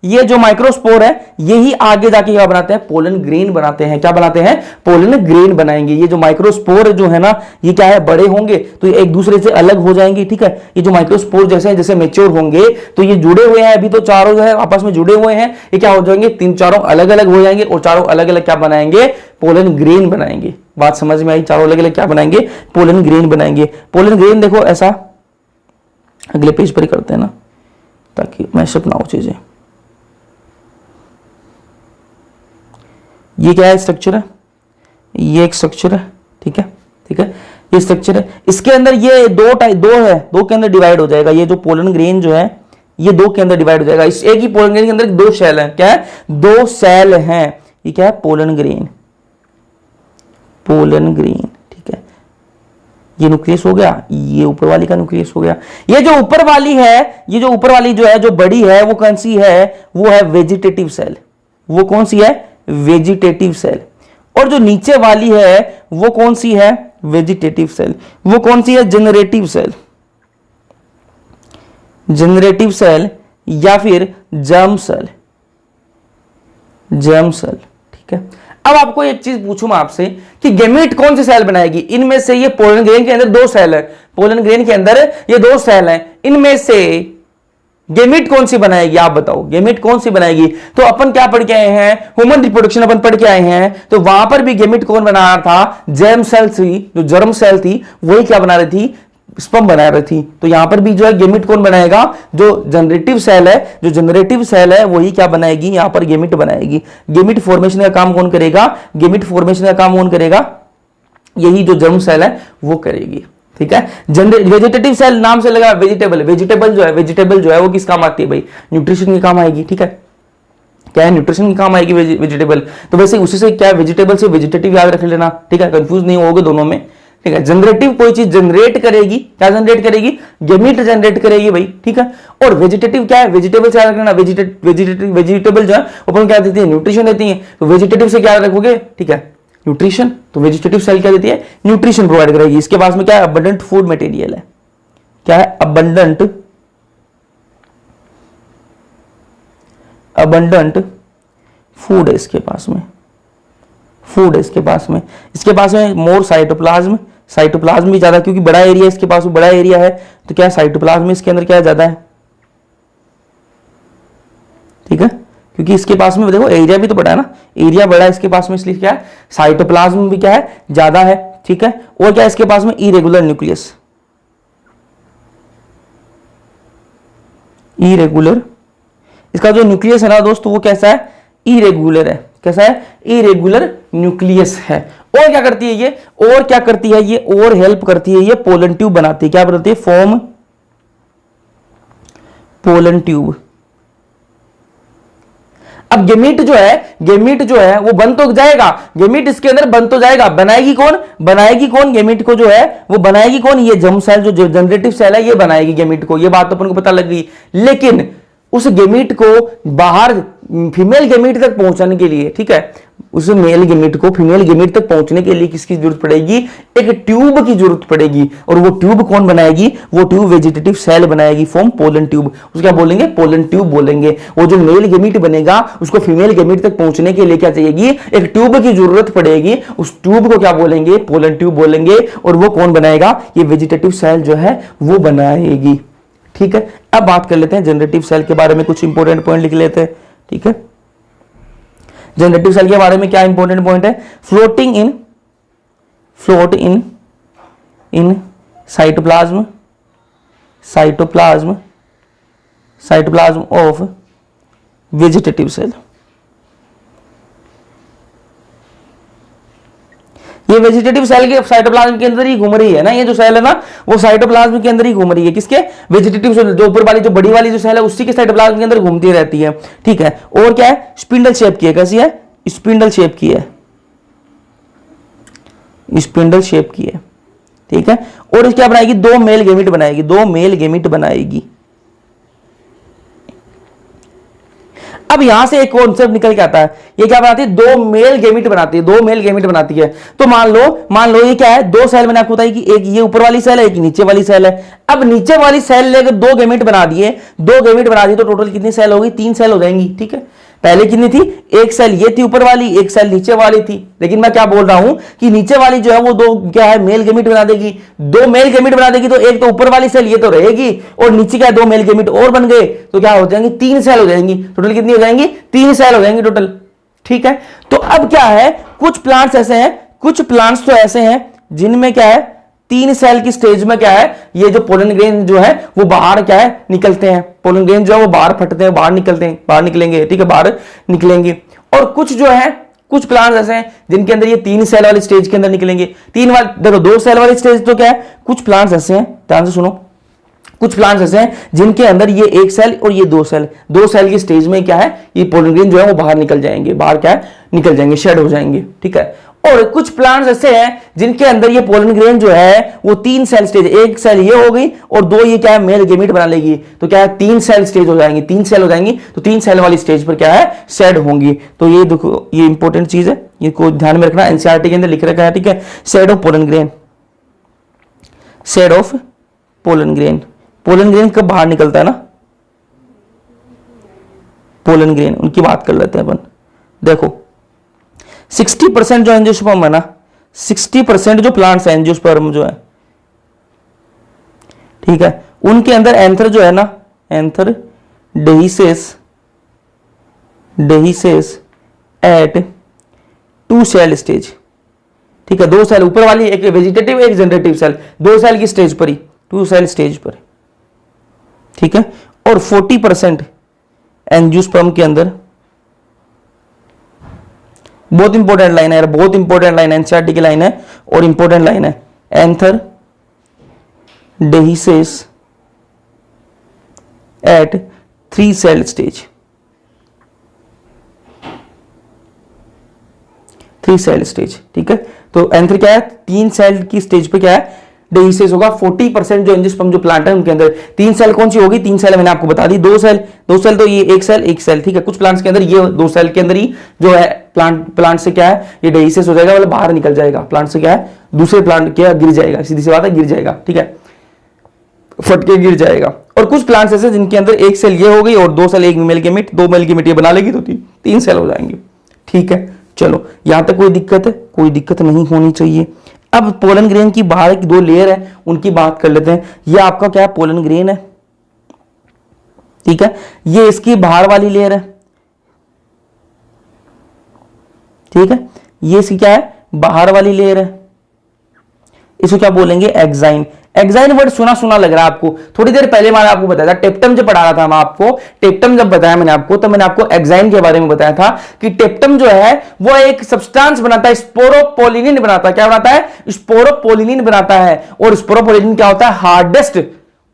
ये जो माइक्रोस्पोर है, यही आगे जाके क्या बनाते हैं, पोलन ग्रेन बनाते हैं। क्या बनाते हैं, पोलन ग्रेन बनाएंगे। ये जो माइक्रोस्पोर जो है ना, ये क्या है, बड़े होंगे तो ये एक दूसरे से अलग हो जाएंगे। ठीक है, ये जो माइक्रोस्पोर जैसे जैसे मेच्योर होंगे तो ये जुड़े हुए हैं, अभी तो चारों जो है आपस में जुड़े हुए हैं, ये क्या हो जाएंगे, 3 अलग अलग हो जाएंगे और चारों अलग अलग क्या बनाएंगे, पोलन ग्रेन बनाएंगे। बात समझ में आई, चारों अलग अलग क्या बनाएंगे, पोलन ग्रेन बनाएंगे। पोलन ग्रेन देखो ऐसा, अगले पेज पर ही करते हैं ना ताकि मैशअप ना हो चीजें। ये क्या है, स्ट्रक्चर है, ये एक स्ट्रक्चर है। ठीक है, ठीक है, ये स्ट्रक्चर है। इसके अंदर ये दो है, दो के अंदर डिवाइड हो जाएगा। ये जो पोलन ग्रेन जो है ये 2 के अंदर डिवाइड हो जाएगा। इस एक ही पोलन ग्रेन के अंदर 2 सेल है। क्या है, 2 सेल हैं। ये क्या है, पोलन ग्रेन, पोलन ग्रेन। ठीक है, ये न्यूक्लियस हो गया, ये ऊपर वाली का न्यूक्लियस हो गया। ये जो ऊपर वाली है, ये जो ऊपर वाली जो है, जो बड़ी है, वो कौन सी है, वो है वेजिटेटिव सेल। वो कौन सी है, वेजिटेटिव सेल। और जो नीचे वाली है वो कौन सी है, वेजिटेटिव सेल। वो कौन सी है, जनरेटिव सेल, जनरेटिव सेल या फिर जर्म सेल, जर्म सेल। ठीक है, अब आपको एक चीज पूछूं मैं आपसे कि गेमीट कौन सी सेल बनाएगी, इनमें से ये पोलन ग्रेन के अंदर 2 सेल है, पोलन ग्रेन के अंदर ये 2 सेल हैं, इनमें से गेमिट कौन सी बनाएगी, आप बताओ, गेमिट कौन सी बनाएगी। तो अपन क्या पढ़ के आए हैं, ह्यूमन रिप्रोडक्शन अपन पढ़ के आए हैं, तो वहां पर भी गेमिट कौन बना रहा था, जर्म सेल थी, जो जर्म सेल थी वही क्या बना रही थी, स्पर्म बना रही थी। तो यहां पर भी जो है गेमिट कौन बनाएगा, जो जनरेटिव सेल है, जो जनरेटिव सेल है वही क्या बनाएगी, यहां पर गेमिट बनाएगी। गेमिट फॉर्मेशन का काम कौन करेगा, गेमिट फॉर्मेशन का काम कौन करेगा, यही जो जर्म सेल है वो करेगी। ठीक है, वेजिटेटिव सेल नाम से लगा वेजिटेबल, वेजिटेबल जो है वो किस काम आती है भाई, न्यूट्रिशन के काम आएगी। ठीक है, क्या है, न्यूट्रिशन के काम आएगी वेजिटेबल। तो वैसे उसी से क्या, वेजिटेबल से वेजिटेटिव याद रख लेना। ठीक है, कंफ्यूज नहीं होगे दोनों में। ठीक है, जनरेटिव कोई चीज जनरेट करेगी, क्या जनरेट करेगी, गेमीट जनरेट करेगी भाई। ठीक है, और वेजिटेटिव क्या है, वेजिटेबल से याद रखना, वेजिटेबल जो है अपन क्या देती है, न्यूट्रिशन देती है। तो वेजिटेटिव से क्या रखोगे, ठीक है, न्यूट्रिशन। तो वेजिटेटिव सेल क्या देती है, न्यूट्रिशन प्रोवाइड करेगी। इसके पास में क्या है, अबंडेंट फूड मटेरियल है। क्या है, अबंडेंट फूड है इसके पास में, फूड है इसके पास में। इसके पास में मोर साइटोप्लाज्म, साइटोप्लाज्म भी ज्यादा, क्योंकि बड़ा एरिया इसके पास में, बड़ा एरिया है तो क्या साइटोप्लाज्म इसके अंदर क्या ज्यादा है। ठीक है, क्योंकि इसके पास में देखो एरिया भी तो बड़ा है ना, एरिया बड़ा है इसके पास में, इसलिए क्या है, साइटोप्लाज्म भी क्या है, ज्यादा है। ठीक है, और क्या इसके पास में, इरेगुलर न्यूक्लियस, इरेगुलर। इसका जो न्यूक्लियस है ना दोस्तों वो कैसा है, इरेगुलर है। कैसा है, इरेगुलर न्यूक्लियस है। और क्या करती है ये, और क्या करती है ये, और हेल्प करती है ये, पोलन ट्यूब बनाती है। क्या बनाती है, फॉर्म पोलन ट्यूब। अब गेमीट जो है वो बन तो जाएगा, गेमीट इसके अंदर बन तो जाएगा, बनाएगी कौन गेमीट को जो है वो बनाएगी कौन, ये जर्म सेल जो जनरेटिव सेल है ये बनाएगी गेमीट को। ये बात तो अपन को पता लग गई। लेकिन उस गेमीट को बाहर फीमेल गेमीट तक पहुंचाने के लिए, ठीक है, उस मेल गेमीट को फीमेल गेमीट तक पहुंचने के लिए किसकी जरूरत पड़ेगी, एक ट्यूब की जरूरत पड़ेगी। और वो ट्यूब कौन बनाएगी, वो ट्यूब वेजिटेटिव सेल बनाएगी, फॉर्म पोलन ट्यूब। उसको क्या बोलेंगे, पोलन ट्यूब बोलेंगे। वो जो मेल गेमीट बनेगा उसको फीमेल गेमीट तक पहुंचने के लिए क्या चाहिएगी, एक ट्यूब की जरूरत पड़ेगी। उस ट्यूब को क्या बोलेंगे, पोलन ट्यूब बोलेंगे। और वो कौन बनाएगा, ये वेजिटेटिव सेल जो है वो बनाएगी। ठीक है, अब बात कर लेते हैं जनरेटिव सेल के बारे में, कुछ इंपॉर्टेंट पॉइंट लिख लेते हैं। ठीक है, जनरेटिव सेल के बारे में क्या इंपॉर्टेंट पॉइंट है, float in cytoplasm of vegetative cell. ये वेजिटेटिव सेल के साइटोप्लाज्म के अंदर ही घूम रही है ना, ये जो सेल है ना वो साइटोप्लाज्म के अंदर ही घूम रही है, किसके, वेजिटेटिव सेल, जो ऊपर वाली जो बड़ी वाली जो सेल है उसी के साइटोप्लाज्म के अंदर घूमती रहती है, ठीक है। और क्या है, स्पिंडल शेप की है, कैसी है, स्पिंडल शेप की है, स्पिंडल शेप की है, ठीक है। और क्या बनाएगी, दो मेल गेमिट बनाएगी, दो मेल गेमिट बनाएगी। अब यहां से एक कॉन्सेप्ट निकल के आता है, ये क्या बनाती है, दो मेल गेमिट बनाती है, दो मेल गेमिट बनाती है। तो मान लो ये क्या है, दो सेल मैंने आपको बताई कि एक ये ऊपर वाली सेल है, एक नीचे वाली सेल है। अब नीचे वाली सेल लेकर दो गेमिट बना दिए, तो टोटल कितनी सेल होगी, 3 सेल हो जाएंगी, ठीक है। पहले कितनी थी, एक सेल ये थी ऊपर वाली, एक सेल नीचे वाली थी। लेकिन मैं क्या बोल रहा हूं कि नीचे वाली जो है वो दो क्या है, मेल गेमिट बना देगी, दो मेल गेमिट बना देगी। तो एक तो ऊपर वाली सेल ये तो रहेगी और नीचे क्या है, दो मेल गेमिट और बन गए, तो क्या हो जाएंगी, 3 सेल हो जाएंगी। टोटल कितनी हो जाएंगी, 3 सेल हो जाएंगी टोटल, ठीक है। तो अब क्या है, कुछ प्लांट्स ऐसे हैं, कुछ प्लांट्स तो ऐसे हैं जिनमें क्या है, 3 सेल की स्टेज में क्या है, ये जो पोलन ग्रेन जो है वो बाहर क्या है, निकलते हैं। पोलन ग्रेन जो है वो बाहर फटते हैं, बाहर निकलते हैं, बाहर निकलेंगे, ठीक है, बाहर निकलेंगे। और कुछ जो है, कुछ प्लांट्स ऐसे हैं जिनके अंदर ये 3 सेल वाली स्टेज के अंदर निकलेंगे। 3 वाली देखो, 2 सेल वाली स्टेज तो क्या है, कुछ प्लांट्स ऐसे हैं, ध्यान से सुनो, कुछ प्लांट्स ऐसे हैं जिनके अंदर ये 1 सेल और ये 2 सेल, 2 सेल की स्टेज में क्या है, ये पोलन ग्रेन जो है वो बाहर निकल जाएंगे, बाहर क्या है, निकल जाएंगे, शेड हो जाएंगे, ठीक है। और कुछ प्लांट्स ऐसे हैं जिनके अंदर ये पोलन ग्रेन जो है वो 3 सेल स्टेज, 1 सेल ये हो गई और 2 ये क्या है, मेल गेमिट बना लेगी, तो क्या है, 3 सेल स्टेज हो जाएंगी, 3 सेल हो जाएंगी। तो 3 सेल वाली स्टेज पर क्या है, शेड होंगी। तो ये देखो, ये इंपॉर्टेंट चीज है, ये को ध्यान में रखना, एनसीईआरटी के अंदर लिख रखा है, ठीक है। Shed of pollen grain, shed of pollen grain. Pollen grain कब बाहर निकलता है ना, पोलन ग्रेन उनकी बात कर लेते हैं अपन। देखो 60% जो एंजियोस्पर्म है ना, 60% जो प्लांट्स है एंजियोस्पर्म जो है, ठीक है, उनके अंदर एंथर जो है ना, anther dehisces eight 2 cell stage, ठीक है। 2 सेल ऊपर वाली, एक वेजिटेटिव एक जनरेटिव सेल, 2 सेल की स्टेज पर ही, 2 सेल स्टेज पर, ठीक है। और 40% एंजियोस्पर्म के अंदर, बहुत इंपॉर्टेंट लाइन है, बहुत इंपॉर्टेंट लाइन है, एनसीईआरटी की लाइन है और इंपॉर्टेंट लाइन है, anther dehisces at 3 cell stage, 3 cell stage, ठीक है। तो एंथर क्या है, 3 सेल की स्टेज पे क्या है, डेहिसेस होगा। 40% जो एंजियोस्पर्म जो प्लांट है उनके अंदर 3 सेल कौन सी होगी, 3 सेल मैंने आपको बता दी, 2 सेल तो ये 1 सेल, ठीक है। कुछ प्लांट्स के अंदर ये 2 सेल के अंदर ही जो है प्लांट से क्या है, ये डेहिसेस हो जाएगा, मतलब बाहर निकल जाएगा, प्लांट से क्या है, दूसरे प्लांट क्या गिर जाएगा, सीधी सी बात है, गिर जाएगा, ठीक है, फट के गिर जाएगा। और कुछ प्लांट्स ऐसे जिनके अंदर 1 सेल ये हो गई और 2 सेल, एक मेल गेमिट, 2 मेल गेमिट ये बना लेगी, तो 3 सेल हो जाएंगे, ठीक है। चलो यहां तक कोई दिक्कत है, कोई दिक्कत नहीं होनी चाहिए। अब पोलन ग्रेन की बाहर की 2 लेयर है, उनकी बात कर लेते हैं। ये आपका क्या है, पोलन ग्रेन है, ठीक है। ये इसकी बाहर वाली लेयर है, ठीक है। ये इसकी क्या है, बाहर वाली लेयर है, इसको क्या बोलेंगे, एक्साइन। एक्साइन वर्ड सुना सुना लग रहा है आपको, थोड़ी देर पहले मैंने आपको बताया था, टेप्टम जब पढ़ा रहा था मैं आपको, टेप्टम जब बताया मैंने आपको, तो मैंने आपको एक्साइन के बारे में बताया था कि टेप्टम जो है वो एक सब्सटेंस बनाता है, स्पोरोपोलिनिन बनाता है। क्या बनाता है, स्पोरोपोलिनिन बनाता है। और स्पोरोपोलिनिन क्या होता है, हार्डेस्ट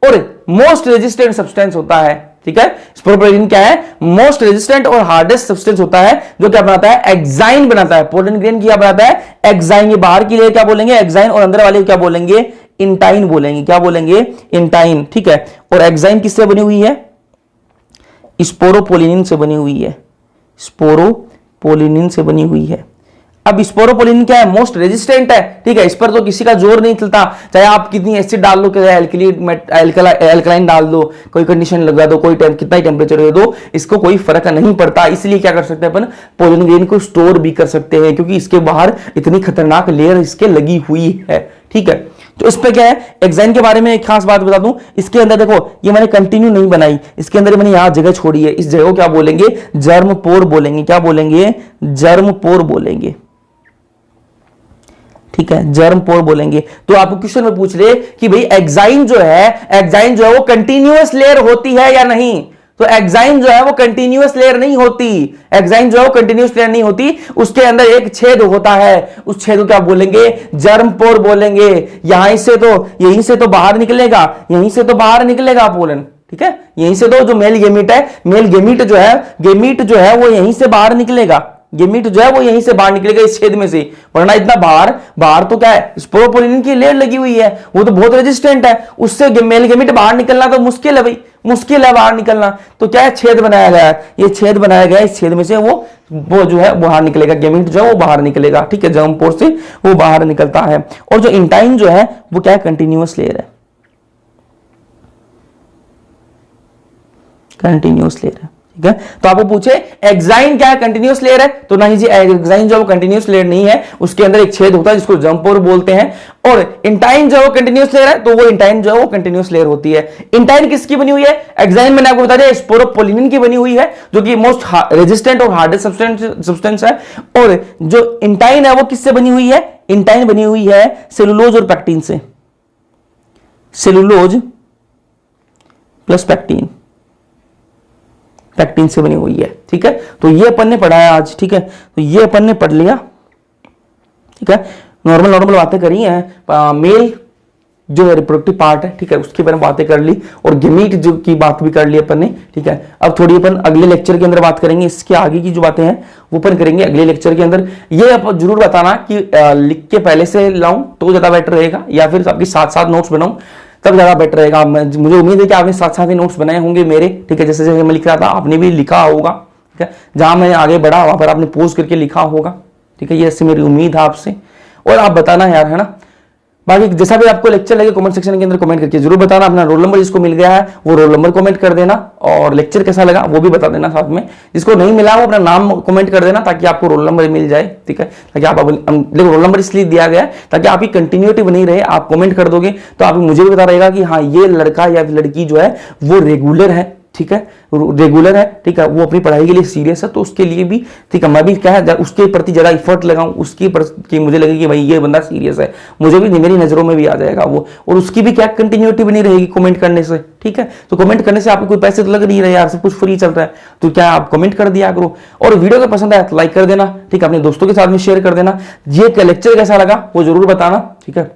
और मोस्ट रेजिस्टेंट सब्सटेंस होता है, ठीक है। स्पोरोपोलिनिन क्या है, मोस्ट रेजिस्टेंट और हार्डेस्ट सब्सटेंस होता है, जो क्या बनाता है, एक्साइन बनाता है। पोलन ग्रेन क्या बनाता है, एक्साइन। ये बाहर की लेयर क्या बोलेंगे, एक्साइन, और अंदर वाले क्या बोलेंगे, इंटाइन बोलेंगे। क्या बोलेंगे, इंटाइन, ठीक है। और एक्साइन किससे बनी हुई है, स्पोरोपोलिनिन से बनी हुई है, स्पोरोपोलिनिन से बनी हुई है। अब स्पोरोपोलिनिन क्या है, मोस्ट रेजिस्टेंट है, ठीक है। इस पर तो किसी का जोर नहीं चलता, चाहे आप कितनी एसिड डाल लो, एल्कलाइन डाल दो, कोई कंडीशन लगा दो, कोई कितना ही टेम्परेचर दे दो, इसको कोई फर्क नहीं पड़ता। इसलिए क्या कर सकते हैं अपन, पोलन ग्रेन को स्टोर भी कर सकते हैं, क्योंकि इसके बाहर इतनी खतरनाक लेयर इसके लगी हुई है, ठीक है। तो इस पे क्या है, एक्साइन के बारे में एक खास बात बता दूं, इसके अंदर देखो, ये मैंने कंटिन्यू नहीं बनाई, इसके अंदर मैंने यहां जगह छोड़ी है, इस जगह को क्या बोलेंगे, जर्म पोर बोलेंगे। क्या बोलेंगे, जर्म पोर बोलेंगे, ठीक है, जर्म पोर बोलेंगे। तो आपको क्वेश्चन में पूछ रहे कि भाई एक्साइन जो है वो कंटिन्यूअस लेयर होती है या नहीं। तो एक्साइन जो है वो कंटिन्यूअस लेयर नहीं होती, एक्साइन जो है वो कंटिन्यूअस लेयर नहीं होती, उसके अंदर एक छेद होता है, उस छेद को क्या बोलेंगे, जर्म पोर बोलेंगे। यहीं से तो बाहर निकलेगा, यहीं से तो बाहर निकलेगा पोलन, ठीक है, यहीं से तो जो मेल गेमीट है, मेल गेमीट जो है वो यहीं से बाहर निकलेगा, गेमीट जो है वो यहीं से बाहर निकलेगा इस छेद में से, वरना इतना बाहर तो क्या है, स्पोरोपोलिन की लेयर लगी हुई है, वो तो बहुत रेजिस्टेंट है, उससे मेल गेमीट बाहर निकलना तो मुश्किल है भाई, मुश्किल है बाहर निकलना। तो क्या है, छेद बनाया गया है, ये छेद बनाया गया है, इस छेद में से वो जो है बाहर निकलेगा, गेमीट जो है वो बाहर निकलेगा, ठीक है, जर्म पोर से वो बाहर निकलता है। और जो इंटाइन जो है वो क्या है, कंटिन्यूअस लेयर है, कंटिन्यूअस लेयर है, ठीक है। तो आपको पूछे एक्साइन क्या है, कंटिन्यूअस लेयर है, तो नहीं जी, एक्साइन जो है वो कंटिन्यूअस लेयर नहीं है, उसके अंदर एक छेद होता है जिसको जर्म पोर बोलते हैं। और इंटाइन जो है वो कंटिन्यूअस लेयर है, तो वो इंटाइन जो है वो कंटिन्यूअस लेयर होती है। इंटाइन किसकी बनी हुई है, एक्साइन मैंने आपको बता दिया स्पोरोपोलिन की बनी हुई है, जो कि मोस्ट रेजिस्टेंट और हार्डेस्ट सब्सटेंस है। और जो इंटाइन है वो किससे बनी हुई है, इंटाइन बनी हुई है सेलुलोज और पैक्टीन से, सेलुलोज प्लस पैक्टीन, पैक्टीन से बनी हुई है, ठीक है। तो ये अपन ने पढ़ा है आज, ठीक है, तो ये अपन ने पढ़ लिया, ठीक है। नॉर्मल बातें करी हैं, मेल जो है रिप्रोडक्टिव पार्ट है, ठीक है, उसके बारे में बातें कर ली, और गेमीट जो की बात भी कर ली अपन ने, ठीक है। अब थोड़ी अपन अगले लेक्चर के अंदर बात करेंगे, इसके आगे की जो बातें हैं वो अपन करेंगे अगले लेक्चर के अंदर। ये आप जरूर बताना कि लिख के पहले से लाऊं तो ज्यादा बेटर रहेगा, या फिर आपके साथ साथ नोट्स बनाऊं तब ज्यादा बेटर रहेगा। मुझे उम्मीद है कि आपने साथ साथ ही नोट्स बनाए होंगे मेरे, ठीक है, जैसे जैसे मैं लिख रहा था आपने भी लिखा होगा, ठीक है, जहां मैं आगे बढ़ा वहां पर आपने पोज करके लिखा होगा, ठीक है, ये ऐसी मेरी उम्मीद है आपसे। और आप बताना यार, है ना, बाकी जैसा भी आपको लेक्चर लगे कमेंट सेक्शन के अंदर कमेंट करके जरूर बताना। अपना रोल नंबर जिसको मिल गया है वो रोल नंबर कमेंट कर देना, और लेक्चर कैसा लगा वो भी बता देना साथ में। जिसको नहीं मिला वो अपना नाम कमेंट कर देना, ताकि आपको रोल नंबर मिल जाए, ठीक है, ताकि आप देखो रोल नंबर इसलिए दिया गया है ताकि आपकी कंटिन्यूटी बनी रहे। आप कमेंट कर दोगे तो आप मुझे भी पता रहेगा कि हाँ ये लड़का या लड़की जो है वो रेगुलर है, ठीक है, रेगुलर है, ठीक है, वो अपनी पढ़ाई के लिए सीरियस है, तो उसके लिए भी, ठीक है, मैं भी क्या है उसके प्रति जरा इफर्ट लगाऊं, उसकी मुझे लगे कि भाई ये बंदा सीरियस है, मुझे भी मेरी नजरों में भी आ जाएगा वो, और उसकी भी क्या कंटिन्यूटी बनी रहेगी कमेंट करने से, ठीक है। तो कमेंट करने से आपको कोई पैसे तो लग नहीं रहे यार, सब कुछ फ्री चल रहा है, तो क्या आप कमेंट कर दिया करो, और वीडियो को पसंद आया तो लाइक कर देना, ठीक है, अपने दोस्तों के साथ में शेयर कर देना। ये लेक्चर कैसा लगा वो जरूर बताना, ठीक है।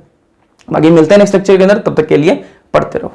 बाकी मिलते हैं नेक्स्ट लेक्चर के अंदर, तब तक के लिए पढ़ते रहो।